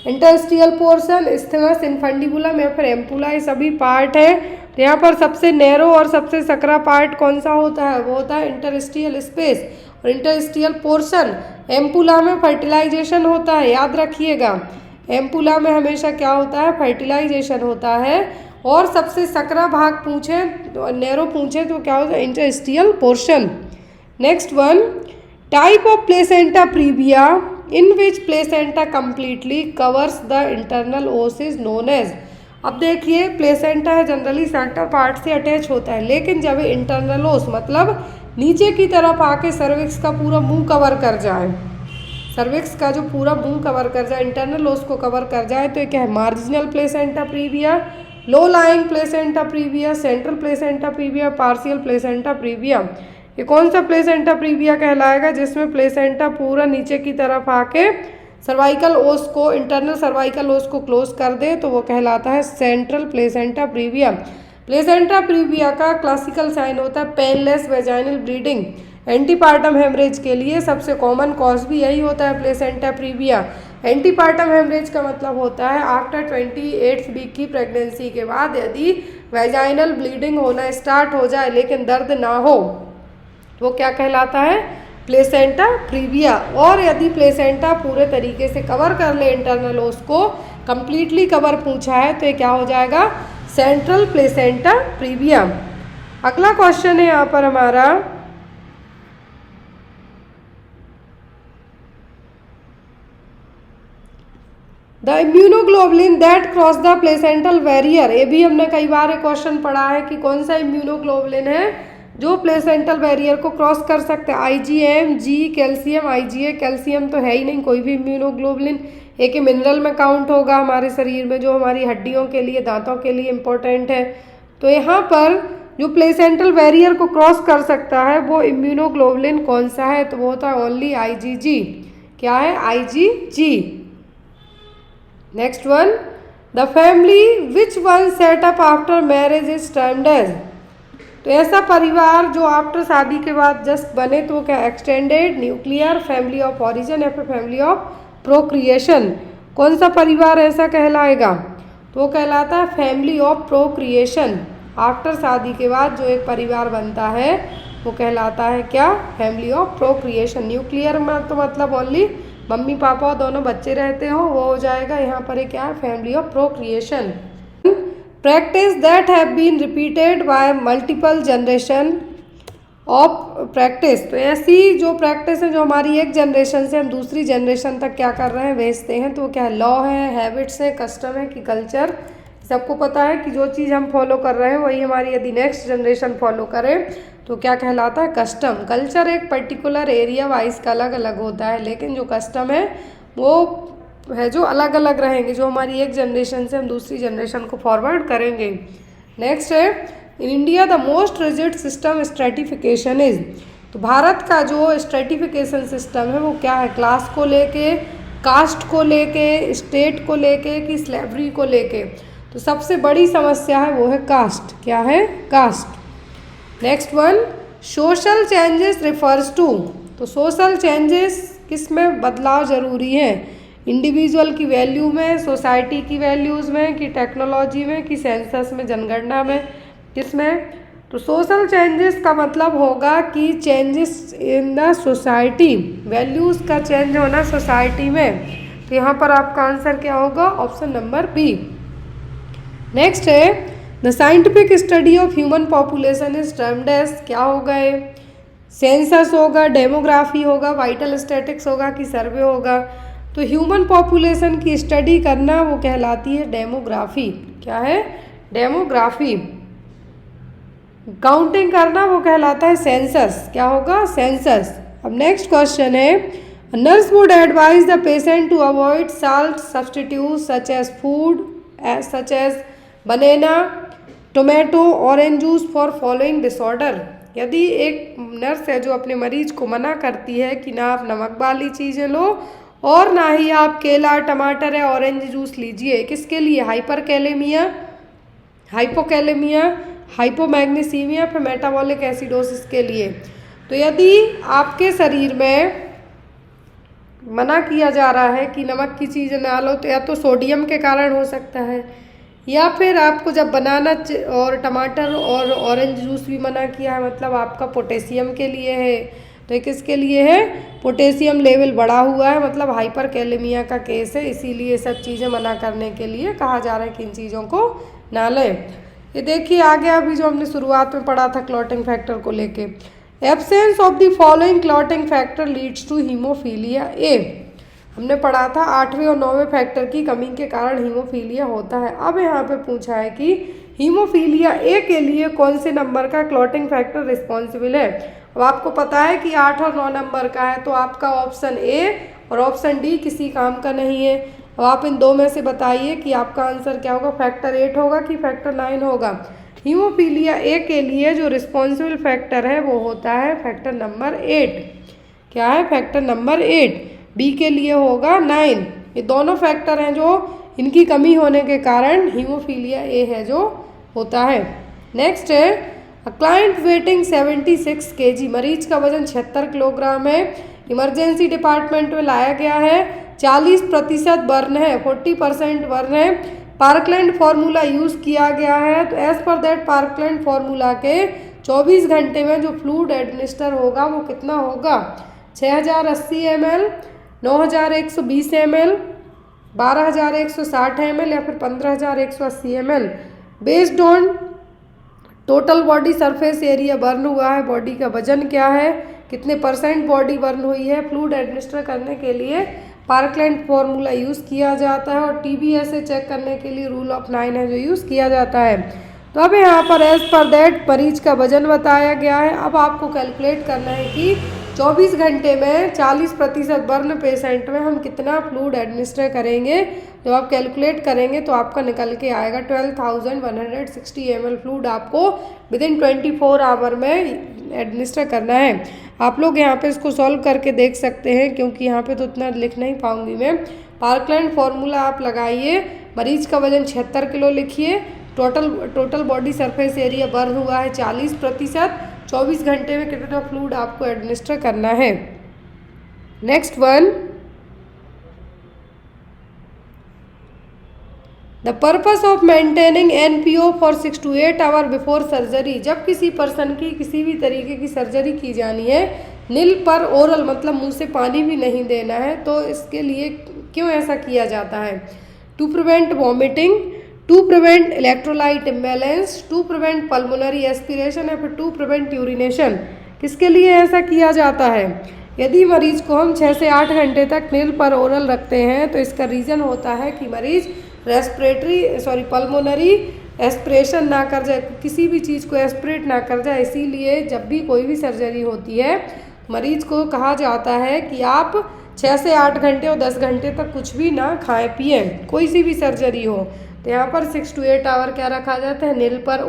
इंटरस्टिशियल पोर्शन, इस्थमस, इनफंडिबुलम या फिर एम्पुला, ये सभी पार्ट है। तो यहाँ पर सबसे नैरो और सबसे सकरा पार्ट कौन सा होता है? वो होता है इंटरस्टिशियल स्पेस और इंटरस्टिशियल पोर्शन। एम्पुला में फर्टिलाइजेशन होता है, याद रखिएगा। एम्पुला में हमेशा क्या होता है? फर्टिलाइजेशन होता है। और सबसे सकरा भाग पूछे तो नैरो पूछे तो क्या होता है? Interstitial portion. Next one, type of placenta previa in which placenta completely covers the internal ओस इज नोन एज। अब देखिए प्लेसेंटा है जनरली सेंटर पार्ट से अटैच होता है, लेकिन जब इंटरनल ओस मतलब नीचे की तरफ आके सर्विक्स का पूरा मुंह कवर कर जाए, सर्विक्स का जो पूरा मुंह कवर कर जाए, इंटरनल ओस को कवर कर जाए, तो ये क्या है? Marginal placenta previa, low lying placenta previa, central placenta previa, partial placenta previa. ये कौन सा प्लेसेंटा प्रीविया कहलाएगा? जिसमें प्लेसेंटा पूरा नीचे की तरफ आके सर्वाइकल ओस को, इंटरनल सर्वाइकल ओस को क्लोज कर दे, तो वो कहलाता है central placenta previa. Placenta previa का क्लासिकल साइन होता है painless vaginal bleeding. Antepartum haemorrhage के लिए सबसे कॉमन कॉज भी यही होता है, प्लेसेंटा प्रीविया। एंटीपार्टम हेमरेज का मतलब होता है आफ्टर 28th वीक की प्रेगनेंसी के बाद यदि वेजाइनल ब्लीडिंग होना स्टार्ट हो जाए लेकिन दर्द ना हो, वो क्या कहलाता है? Placenta previa. और यदि प्लेसेंटा पूरे तरीके से कवर कर ले इंटरनल ओस को, कंप्लीटली कवर पूछा है, तो ये क्या हो जाएगा? Central placenta previa. अगला क्वेश्चन है यहाँ पर हमारा, the immunoglobulin that cross the placental barrier. ये भी हमने कई बार क्वेश्चन पढ़ा है कि कौन सा इम्यूनोग्लोबुलिन है जो प्लेसेंटल बैरियर को क्रॉस कर सकते हैं। IgM, G calcium, IgA calcium तो है ही नहीं कोई भी इम्यूनोग्लोबुलिन। एक मिनरल में काउंट होगा हमारे शरीर में, जो हमारी हड्डियों के लिए, दांतों के लिए इम्पोर्टेंट है। तो यहाँ पर जो प्लेसेंटल बैरियर को क्रॉस कर सकता है वो इम्यूनोग्लोबुलिन कौन सा है? तो वो होता है ओनली IgG। क्या है? IgG। Next one, the family which one set up after marriage is termed as. तो ऐसा परिवार जो आफ्टर शादी के बाद जस्ट बने तो क्या? Extended, nuclear, family of origin या फिर फैमिली ऑफ प्रोक्रिएशन। कौन सा परिवार ऐसा कहलाएगा? तो वो कहलाता है फैमिली ऑफ प्रोक्रिएशन। आफ्टर शादी के बाद जो एक परिवार बनता है वो कहलाता है क्या? Family of procreation. न्यूक्लियर में तो मतलब ओनली मम्मी पापा दोनों बच्चे रहते हो, वो हो जाएगा यहाँ पर क्या है, family of procreation. Practice that have been repeated by multiple generation of practice, तो ऐसी जो प्रैक्टिस है जो हमारी एक जनरेशन से हम दूसरी जनरेशन तक क्या कर रहे हैं, भेजते हैं, तो क्या है, लॉ है, हैबिट्स है, कस्टम है कि कल्चर। सबको पता है कि जो चीज़ हम फॉलो कर रहे हैं वही हमारी यदि नेक्स्ट जनरेशन फॉलो करे तो क्या कहलाता है, कस्टम। कल्चर एक पर्टिकुलर एरिया वाइज का अलग अलग होता है, लेकिन जो कस्टम है वो है जो अलग अलग रहेंगे, जो हमारी एक जनरेशन से हम दूसरी जनरेशन को फॉरवर्ड करेंगे। नेक्स्ट है, in India the most rigid system stratification is, तो भारत का जो स्ट्रेटिफिकेशन सिस्टम है वो क्या है, क्लास को लेके, कास्ट को लेके, स्टेट को लेके कि स्लेवरी को लेके, तो सबसे बड़ी समस्या है वो है कास्ट, क्या है, caste. Next one, social changes refers to, तो सोशल चेंजेस किस में बदलाव जरूरी है, इंडिविजुअल की वैल्यू में, सोसाइटी की वैल्यूज़ में, कि टेक्नोलॉजी में, कि सेंसस में, जनगणना में, किसमें, तो सोशल चेंजेस का मतलब होगा कि changes in the society, values का चेंज होना सोसाइटी में, तो यहाँ पर आपका आंसर क्या होगा, ऑप्शन नंबर बी। नेक्स्ट है, the scientific study of human population is termed as, क्या होगा ये, सेंसस होगा, डेमोग्राफी होगा, वाइटल स्टैटिक्स होगा कि सर्वे होगा, तो ह्यूमन पॉपुलेशन की स्टडी करना वो कहलाती है डेमोग्राफी, क्या है, डेमोग्राफी। काउंटिंग करना वो कहलाता है सेंसस, क्या होगा, सेंसस। अब नेक्स्ट क्वेश्चन है, nurse would advise the patient to avoid salt substitute such as food such as banana, tomato, orange juice for following disorder, यदि एक नर्स है जो अपने मरीज को मना करती है कि ना आप नमक वाली चीज़ें लो और ना ही आप केला, टमाटर या ऑरेंज जूस लीजिए, किसके लिए, हाइपरकैलेमिया, हाइपोकैलेमिया, हाइपोमैग्नीसीमिया, फिर मेटाबॉलिक एसिडोसिस के लिए, तो यदि आपके शरीर में मना किया जा रहा है कि नमक की चीज़ें ना लो, तो या तो सोडियम के कारण हो सकता है, या फिर आपको जब बनाना और टमाटर और ऑरेंज जूस भी मना किया है, मतलब आपका पोटेशियम के लिए है, तो ये किसके लिए है, पोटेशियम लेवल बढ़ा हुआ है, मतलब हाइपरकैलेमिया का केस है, इसीलिए सब चीज़ें मना करने के लिए कहा जा रहा है कि इन चीज़ों को ना लें। ये देखिए आगे अभी जो हमने शुरुआत में पढ़ा था क्लॉटिंग फैक्टर को लेके, absence of the following clotting factor leads to haemophilia A, हमने पढ़ा था 8वें और 9वें फैक्टर की कमी के कारण हीमोफीलिया होता है। अब यहाँ पे पूछा है कि हीमोफीलिया ए के लिए कौन से नंबर का क्लॉटिंग फैक्टर रिस्पॉन्सिबल है। अब आपको पता है कि 8 और 9 नंबर का है, तो आपका ऑप्शन ए और ऑप्शन डी किसी काम का नहीं है। अब आप इन दो में से बताइए कि आपका आंसर क्या होगा, फैक्टर 8 होगा कि फैक्टर 9 होगा। हीमोफीलिया ए के लिए जो रिस्पॉन्सिबल फैक्टर है वो होता है फैक्टर नंबर 8, क्या है, फैक्टर नंबर 8। बी के लिए होगा 9। ये दोनों फैक्टर हैं जो इनकी कमी होने के कारण हीमोफीलिया ए है जो होता है। नेक्स्ट है, अ क्लाइंट वेटिंग 76 kg, मरीज का वजन 76 किलोग्राम है, इमरजेंसी डिपार्टमेंट में लाया गया है, 40% बर्न है, 40% बर्न है, पार्कलैंड फार्मूला यूज़ किया गया है, तो as per that parkland formula के 24 घंटे में जो फ्लूइड एडमिनिस्टर होगा वो कितना होगा, 6080 ml, 9120 ml, 12160 ml या फिर 15180 ml, based on total body surface area burn हुआ है, बॉडी का वजन क्या है, कितने % बॉडी बर्न हुई है। फ्लूइड एडमिनिस्टर करने के लिए पार्कलैंड फार्मूला यूज़ किया जाता है और TBSA चेक करने के लिए रूल ऑफ 9 है जो यूज़ किया जाता है। तो अब यहाँ पर एज पर दैट मरीज का वजन बताया गया है। अब आपको कैलकुलेट करना है कि 24 घंटे में 40% बर्न पेशेंट में हम कितना फ्लूइड एडमिनिस्टर करेंगे। जब आप कैलकुलेट करेंगे तो आपका निकल के आएगा 12,160 ml फ्लूइड आपको विदिन 24 आवर में एडमिनिस्टर करना है। आप लोग यहाँ पे इसको सॉल्व करके देख सकते हैं, क्योंकि यहाँ पे तो उतना लिख नहीं पाऊंगी मैं। पार्कलैंड फार्मूला आप लगाइए, मरीज का वजन 76 किलो लिखिए, total body surface area burn हुआ है 40%, 24 घंटे में कितना फ्लूइड आपको एडमिनिस्टर करना है। Next one, the purpose of maintaining NPO for 6 to 8 hour before surgery, जब किसी पर्सन की किसी भी तरीके की सर्जरी की जानी है नील पर ओरल मतलब मुंह से पानी भी नहीं देना है। तो इसके लिए क्यों ऐसा किया जाता है? To prevent vomiting, to prevent electrolyte imbalance, to prevent pulmonary aspiration या फिर टू प्रिवेंट यूरिनेशन। किसके लिए ऐसा किया जाता है? यदि मरीज को हम 6 से 8 घंटे तक नील पर ओरल रखते हैं तो इसका रीज़न होता है कि मरीज पल्मोनरी एस्पिरेशन ना कर जाए, किसी भी चीज़ को एस्पिरेट ना कर जाए। इसीलिए जब भी कोई भी सर्जरी होती है मरीज को कहा जाता है कि आप 6 से 8 घंटे और 10 घंटे तक कुछ भी ना खाएं पिएं, कोई सी भी सर्जरी हो। तो यहाँ पर 6 to 8 आवर क्या रखा जाता है? नील पर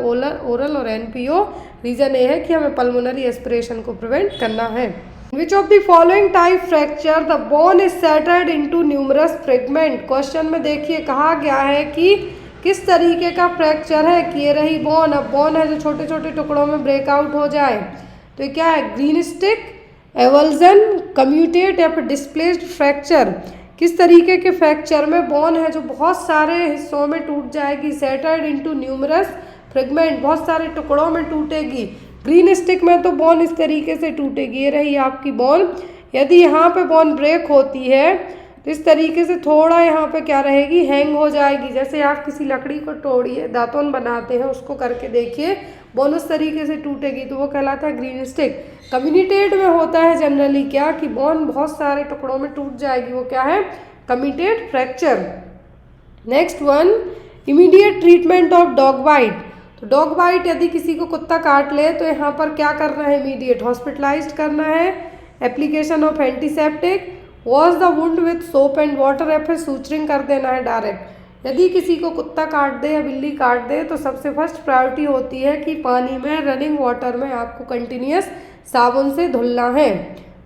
ओरल और NPO। रीज़न ये है कि हमें पल्मोनरी एस्पिरेशन को प्रिवेंट करना है। विच of the following type fracture the bone is centred into numerous fragment. Question में देखिए कहा गया है कि किस तरीके का फ्रैक्चर है कि ये रही बोन। अब बोन है जो छोटे छोटे टुकड़ों में ब्रेकआउट हो जाए, तो ये क्या है? ग्रीन स्टिक, एवल्जन, कम्यूटेट या फिर डिस्प्लेस्ड फ्रैक्चर। किस तरीके के फ्रैक्चर में बोन है जो बहुत सारे हिस्सों में टूट जाएगी, सेटर्ड इनटू न्यूमरस फ्रेगमेंट, बहुत सारे टुकड़ों में टूटेगी। ग्रीन स्टिक में तो बोन इस तरीके से टूटेगी, ये रही आपकी बोन। यदि यहाँ पे बोन ब्रेक होती है तो इस तरीके से थोड़ा यहाँ पे क्या रहेगी? हैंग हो जाएगी। जैसे आप किसी लकड़ी को तोड़िए, दातुन बनाते हैं, उसको करके देखिए, बोन उस तरीके से टूटेगी, तो वो कहलाता है ग्रीन स्टिक। कम्यूटेट में होता है जनरली क्या कि बोन बहुत सारे टुकड़ों में टूट जाएगी, वो क्या है? Comminuted fracture. Next one, immediate treatment of dog bite. तो डॉग बाइट यदि किसी को कुत्ता काट ले तो यहाँ पर क्या करना है? इमीडिएट हॉस्पिटलाइज्ड करना है, application of antiseptic, wash the wound with soap and water या फिर सूचरिंग कर देना है डायरेक्ट। यदि किसी को कुत्ता काट दे या बिल्ली काट दे तो सबसे फर्स्ट प्रायोरिटी होती है कि पानी में, रनिंग वाटर में आपको कंटिन्यूस साबुन से धुलना है।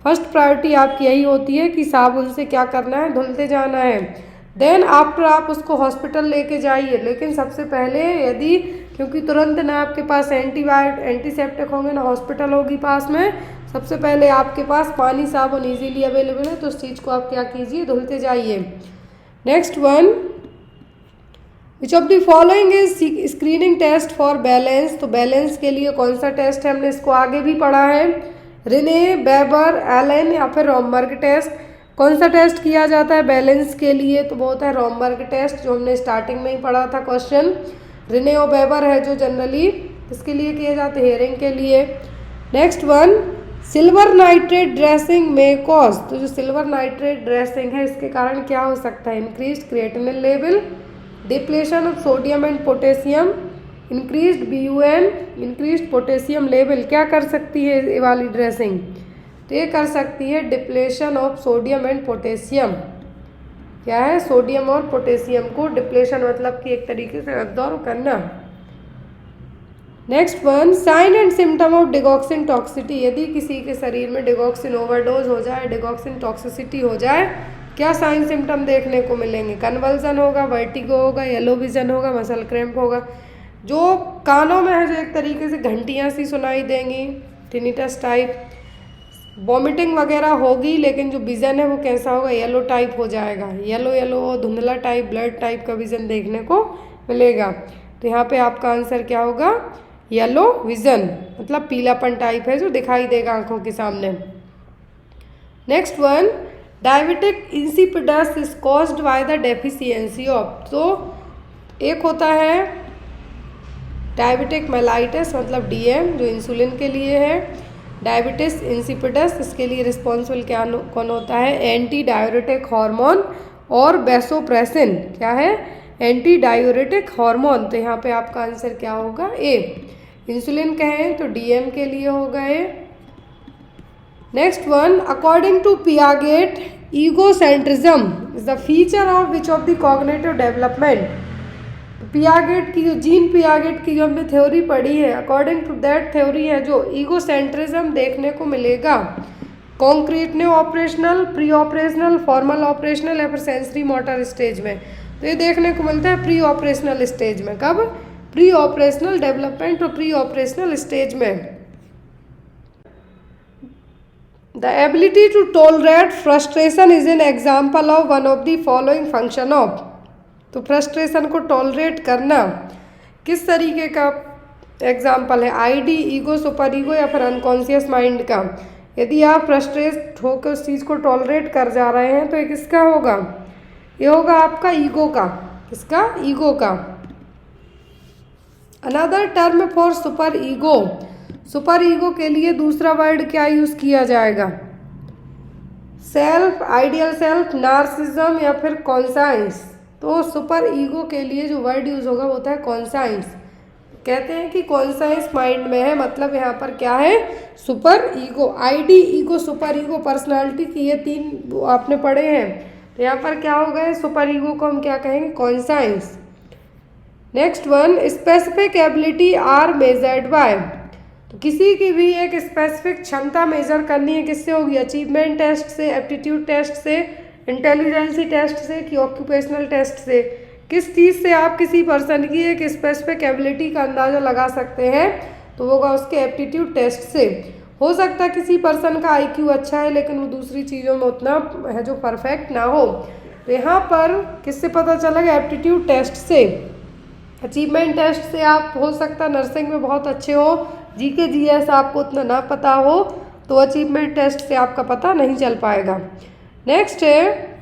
फर्स्ट प्रायोरिटी आपकी यही होती है कि साबुन से क्या करना है? धुलते जाना है। देन आफ्टर आप उसको हॉस्पिटल लेके जाइए, लेकिन सबसे पहले यदि, क्योंकि तुरंत ना आपके पास एंटीसेप्टिक होंगे ना हॉस्पिटल होगी पास में, सबसे पहले आपके पास पानी साबुन इजीली अवेलेबल है, तो उस चीज़ को आप क्या कीजिए? धुलते जाइए। Next one, which of the following is screening test for balance. तो बैलेंस के लिए कौन सा टेस्ट है? हमने इसको आगे भी पढ़ा है, रिने, बेबर, एलन या फिर रोमबर्ग टेस्ट। कौन सा टेस्ट किया जाता है बैलेंस के लिए? तो वो होता है रोमबर्ग टेस्ट, जो हमने स्टार्टिंग में ही पढ़ा था क्वेश्चन। रिने और बेबर है जो जनरली इसके लिए किए जाते हैं, हेयरिंग के लिए। Next one, silver nitrate dressing में कॉज। तो जो सिल्वर नाइट्रेट ड्रेसिंग है इसके कारण क्या हो सकता है? Increase creatinine level, depletion of sodium and potassium, increased BUN, increased potassium level. क्या कर सकती है ये वाली ड्रेसिंग? तो ये कर सकती है depletion of sodium and potassium. क्या है? सोडियम और पोटेशियम को डिप्लेशन मतलब कि एक तरीके से अब्जॉर्ब करना। Next one, sign and symptom of digoxin toxicity. यदि किसी के शरीर में डिगॉक्सिन ओवरडोज हो जाए, डिगॉक्सिन टॉक्सिसिटी हो जाए, क्या साइन सिम्टम देखने को मिलेंगे? कन्वल्जन होगा, वर्टिगो होगा, येलो विजन होगा, मसल क्रैम्प होगा। जो कानों में है जो एक तरीके से घंटियाँ सी सुनाई देंगी, टिनिटस टाइप, वॉमिटिंग वगैरह होगी, लेकिन जो विज़न है वो कैसा होगा? येलो टाइप हो जाएगा, येलो धुंधला टाइप, ब्लड टाइप का विज़न देखने को मिलेगा। तो यहाँ पे आपका आंसर क्या होगा? येलो विज़न, मतलब पीलापन टाइप है जो दिखाई देगा आंखों के सामने। Next one, diabetic insipidus is caused by the deficiency of. तो एक होता है डायबिटिक मेलाइटिस मतलब DM, जो इंसुलिन के लिए है। डायबिटिस इंसिपिडस, इसके लिए रिस्पॉन्सिबल क्या कौन होता है? एंटी डायूरेटिक हार्मोन और वैसोप्रेसिन। क्या है? Anti diuretic hormone. तो यहाँ पे आपका आंसर क्या होगा? A। इंसुलिन कहें तो DM के लिए होगा A। Next one, according to Piaget, egocentrism is the feature of which of the cognitive development. Piaget की जो जीन पियागेट की जो हमने थ्योरी पढ़ी है, अकॉर्डिंग टू दैट थ्योरी है जो ईगोसेंट्रिज्म देखने को मिलेगा कॉन्क्रीट ने operational, pre operational, formal operational या फिर सेंसरी मोटर स्टेज में। तो ये देखने को मिलता है प्री ऑपरेशनल स्टेज में। कब? प्री ऑपरेशनल डेवलपमेंट और प्री ऑपरेशनल स्टेज में। The ability to tolerate frustration is an example of one of the following function of. तो फ्रस्ट्रेशन को टॉलरेट करना किस तरीके का एग्जाम्पल है? ID, ईगो, सुपर ईगो या फिर अनकॉन्शियस माइंड का। यदि आप फ्रस्ट्रेट होकर उस चीज़ को टॉलरेट कर जा रहे हैं तो ये किसका होगा? ये होगा आपका ईगो का। किसका? ईगो का। Another term for super ego, super ego के लिए दूसरा वर्ड क्या यूज़ किया जाएगा? सेल्फ, आइडियल सेल्फ, नार्सिज्म या फिर कॉन्साइंस। तो सुपर ईगो के लिए जो वर्ड यूज़ होगा वो होता है कॉन्साइंस। कहते हैं कि कॉन्साइंस माइंड में है, मतलब यहाँ पर क्या है? Super ego. ID, ego, super ego, personality की ये तीन आपने पढ़े हैं। तो यहाँ पर क्या हो गए? सुपर ईगो को हम क्या कहेंगे? Conscience. Next one, specific ability are measured by. तो किसी की भी एक स्पेसिफिक क्षमता मेजर करनी है, किससे होगी? अचीवमेंट टेस्ट से, एप्टीट्यूड टेस्ट से, इंटेलिजेंसी टेस्ट से कि ऑक्यूपेशनल टेस्ट से? किस चीज़ से आप किसी पर्सन की एक स्पेसिफिक एबिलिटी का अंदाज़ा लगा सकते हैं? तो होगा उसके एप्टीट्यूड टेस्ट से। हो सकता है किसी पर्सन का आईक्यू अच्छा है लेकिन वो दूसरी चीज़ों में उतना है जो परफेक्ट ना हो। तो यहाँ पर किससे पता चलेगा? एप्टीट्यूड टेस्ट से। अचीवमेंट टेस्ट से आप हो सकता है नर्सिंग में बहुत अच्छे हो, जीके जीएस आपको उतना ना पता हो, तो अचीवमेंट टेस्ट से आपका पता नहीं चल पाएगा। नेक्स्ट है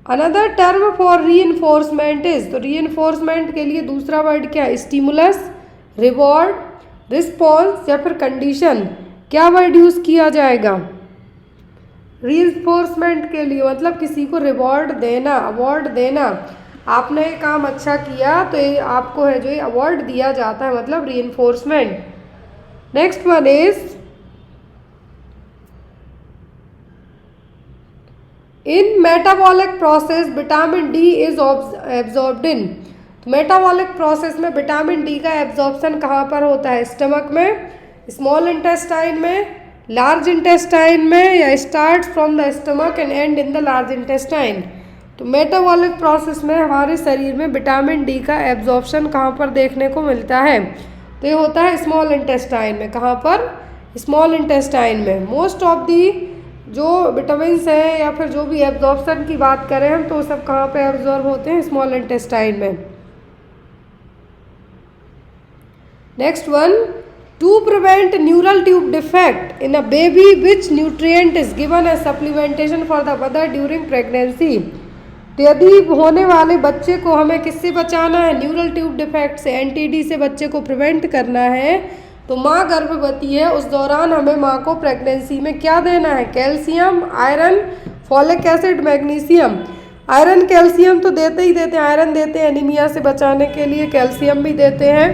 another term for reinforcement is. तो रीइंफोर्समेंट के लिए दूसरा वर्ड क्या है? स्टिमुलस, रिवॉर्ड, रिस्पॉन्स या फिर कंडीशन। क्या वर्ड यूज़ किया जाएगा? रीइंफोर्समेंट के लिए मतलब किसी को रिवॉर्ड देना, अवार्ड देना। आपने काम अच्छा किया तो ये आपको है जो ये अवार्ड दिया जाता है, मतलब reinforcement. Next one is in metabolic process vitamin D is absorbed इन। तो मेटाबॉलिक प्रोसेस में विटामिन डी का एब्जॉर्प्शन कहाँ पर होता है? स्टमक में, स्मॉल इंटेस्टाइन में, लार्ज इंटेस्टाइन में, या start from the stomach and and in the large intestine. तो मेटाबॉलिक प्रोसेस में हमारे शरीर में विटामिन डी का एब्जॉर्प्शन कहाँ पर देखने को मिलता है? तो ये होता है स्मॉल इंटेस्टाइन में। कहाँ पर? स्मॉल इंटेस्टाइन में। मोस्ट ऑफ दी जो विटामिन्स हैं या फिर जो भी एब्जॉर्प्शन की बात करें हम, तो सब कहाँ पे एब्जॉर्ब होते हैं? स्मॉल इंटेस्टाइन में। Next one, to prevent neural tube defect in a baby which nutrient is given as supplementation for the mother during pregnancy. तो यदि होने वाले बच्चे को हमें किससे बचाना है? न्यूरल ट्यूब डिफेक्ट से, एनटीडी से बच्चे को प्रिवेंट करना है। तो माँ गर्भवती है, उस दौरान हमें माँ को प्रेगनेंसी में क्या देना है? Calcium, iron, folic acid, magnesium. Iron calcium तो देते ही देते हैं, आयरन देते हैं एनीमिया से बचाने के लिए, कैल्शियम भी देते हैं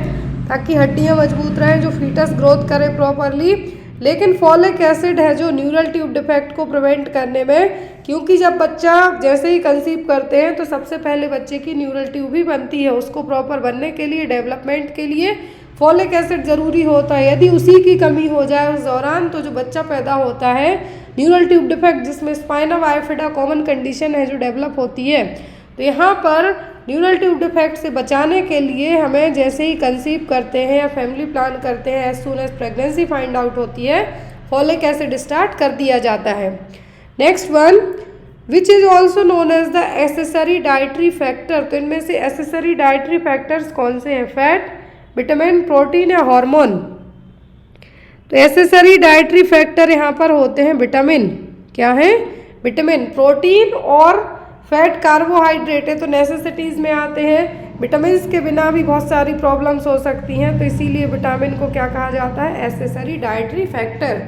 ताकि हड्डियाँ मजबूत रहें, जो फीटस ग्रोथ करे प्रॉपरली। लेकिन फॉलिक एसिड है जो न्यूरल ट्यूब डिफेक्ट को प्रिवेंट करने में, क्योंकि जब बच्चा जैसे ही कंसीव करते हैं तो सबसे पहले बच्चे की न्यूरल ट्यूब ही बनती है, उसको प्रॉपर बनने के लिए, डेवलपमेंट के लिए फॉलिक एसिड ज़रूरी होता है। यदि उसी की कमी हो जाए उस दौरान तो जो बच्चा पैदा होता है न्यूरल ट्यूब डिफेक्ट, जिसमें स्पाइना बाइफिडा कॉमन कंडीशन है जो डेवलप होती है। तो यहाँ पर न्यूरल ट्यूब डिफेक्ट से बचाने के लिए हमें जैसे ही कंसीव करते हैं या फैमिली प्लान करते हैं, as soon as pregnancy find out होती है, फॉलिक एसिड स्टार्ट कर दिया जाता है। Next one, which is also known as the accessory dietary factor. तो इनमें से एसेसरी डाइटरी फैक्टर्स कौन से हैं? फैट, विटामिन, प्रोटीन या हार्मोन। तो एसेसरी डाइटरी फैक्टर यहाँ पर होते हैं विटामिन। क्या है? विटामिन, प्रोटीन और फैट कार्बोहाइड्रेट है तो नेसेसिटीज़ में आते हैं। विटामिन के बिना भी बहुत सारी प्रॉब्लम्स हो सकती हैं, तो इसीलिए विटामिन को क्या कहा जाता है? Accessory dietary factor.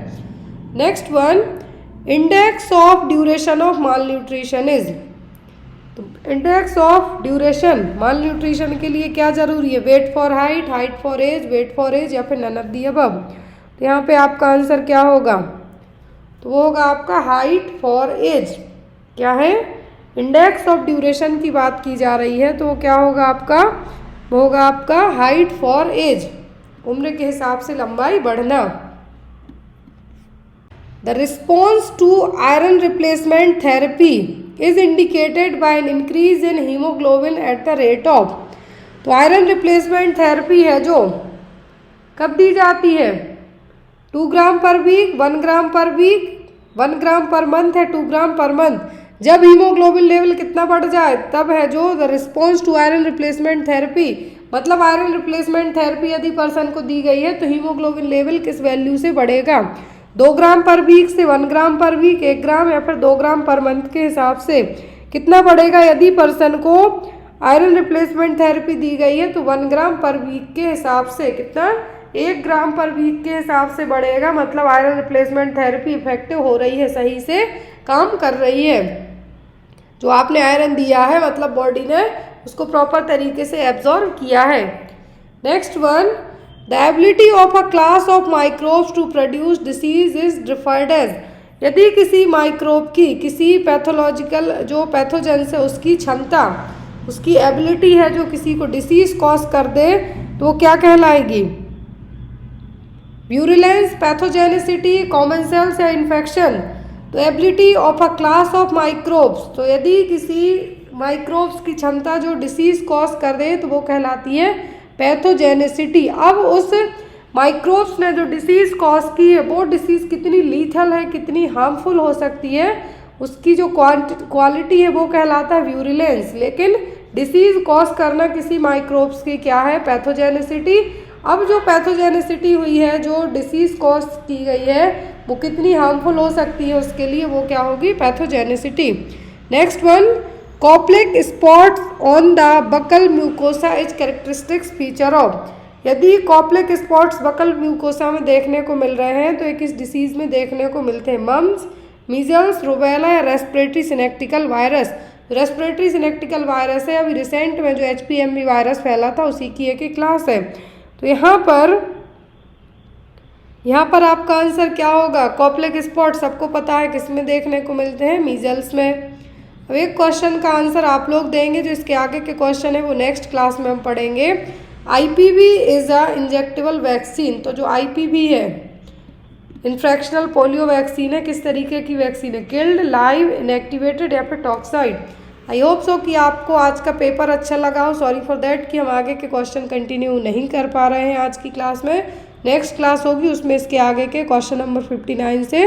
Next one, index of duration of malnutrition is. तो index of duration malnutrition के लिए क्या जरूरी है? Weight for height, height for age, weight for age या फिर नन ऑफ दी अबव। तो यहाँ पे आपका आंसर क्या होगा? तो वो होगा आपका हाइट फॉर एज। क्या है? इंडेक्स ऑफ ड्यूरेशन की बात की जा रही है तो वो क्या होगा आपका? वो होगा आपका हाइट फॉर एज, उम्र के हिसाब से लंबाई बढ़ना। The response to iron replacement therapy is indicated by an increase in haemoglobin at the rate of. तो आयरन रिप्लेसमेंट थेरेपी है जो कब दी जाती है? 2 ग्राम पर वीक, 1 ग्राम पर वीक, 1 ग्राम पर मंथ है, 2 ग्राम पर मंथ। जब हीमोग्लोबिन लेवल कितना बढ़ जाए तब है जो the response to iron replacement therapy, मतलब आयरन रिप्लेसमेंट थेरेपी यदि पर्सन को दी गई है तो हीमोग्लोबिन लेवल किस वैल्यू से बढ़ेगा, 2 ग्राम पर वीक से 1 ग्राम पर वीक, 1 ग्राम या फिर 2 ग्राम पर मंथ के हिसाब से कितना बढ़ेगा। यदि पर्सन को आयरन रिप्लेसमेंट थेरेपी दी गई है तो 1 ग्राम पर वीक के हिसाब से कितना, 1 ग्राम पर वीक के हिसाब से बढ़ेगा। मतलब आयरन रिप्लेसमेंट थेरेपी इफेक्टिव हो रही है, सही से काम कर रही है। जो आपने आयरन दिया है मतलब बॉडी ने उसको प्रॉपर तरीके से एब्जॉर्ब किया है। Next one, the ability of a class of microbes to produce disease is defined as. यदि किसी माइक्रोब की किसी पैथोलॉजिकल जो पैथोजन से उसकी क्षमता, उसकी एबिलिटी है जो किसी को डिसीज कॉज कर दे तो वो क्या कहलाएगी, व्यूरुलेंस, पैथोजेनिसिटी, कॉमन सेल्स या इन्फेक्शन। तो ability of a class of microbes, तो यदि किसी माइक्रोब्स की क्षमता जो डिसीज कॉज कर दे तो वो कहलाती है पैथोजेनिसिटी। अब उस माइक्रोब्स ने जो डिसीज कॉज की है वो डिसीज कितनी लीथल है, कितनी हार्मफुल हो सकती है, उसकी जो क्वालिटी है वो कहलाता है व्यूरुलेंस। लेकिन डिसीज कॉज करना किसी माइक्रोब्स की क्या है, पैथोजेनिसिटी। अब जो पैथोजेनिसिटी हुई है, जो डिसीज कॉज की गई है वो कितनी हार्मफुल हो सकती है, उसके लिए वो क्या होगी, pathogenicity. Next one, Koplik spots on the buccal mucosa is characteristics feature of. यदि कॉप्लेक स्पॉट्स बकल म्यूकोसा में देखने को मिल रहे हैं तो एक इस डिसीज में देखने को मिलते हैं, मम्स, मीजल्स, रूबेला या रेस्पिरेटरी सिनेक्टिकल वायरस। रेस्पिरेटरी सिनेक्टिकल वायरस है, अभी रिसेंट में जो HPMV वायरस फैला था उसी की एक क्लास है। तो यहाँ पर आपका आंसर क्या होगा, कॉप्लेक स्पॉट सबको पता है किस में देखने को मिलते हैं, मीजल्स में। अब एक क्वेश्चन का आंसर आप लोग देंगे, जो इसके आगे के क्वेश्चन है वो नेक्स्ट क्लास में हम पढ़ेंगे। IPV is a injectable vaccine. तो जो IPV है, इन्फ्रेक्शनल पोलियो वैक्सीन है, किस तरीके की वैक्सीन है, किल्ड, लाइव, इनएक्टिवेटेड या फिर टॉक्साइड। आई होप सो कि आपको आज का पेपर अच्छा लगा हो। सॉरी फॉर दैट कि हम आगे के क्वेश्चन कंटिन्यू नहीं कर पा रहे हैं आज की क्लास में। नेक्स्ट क्लास होगी उसमें इसके आगे के क्वेश्चन नंबर 59 से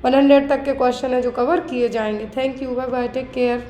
100 तक के क्वेश्चन है जो कवर किए जाएंगे। Thank you, bye bye, take care.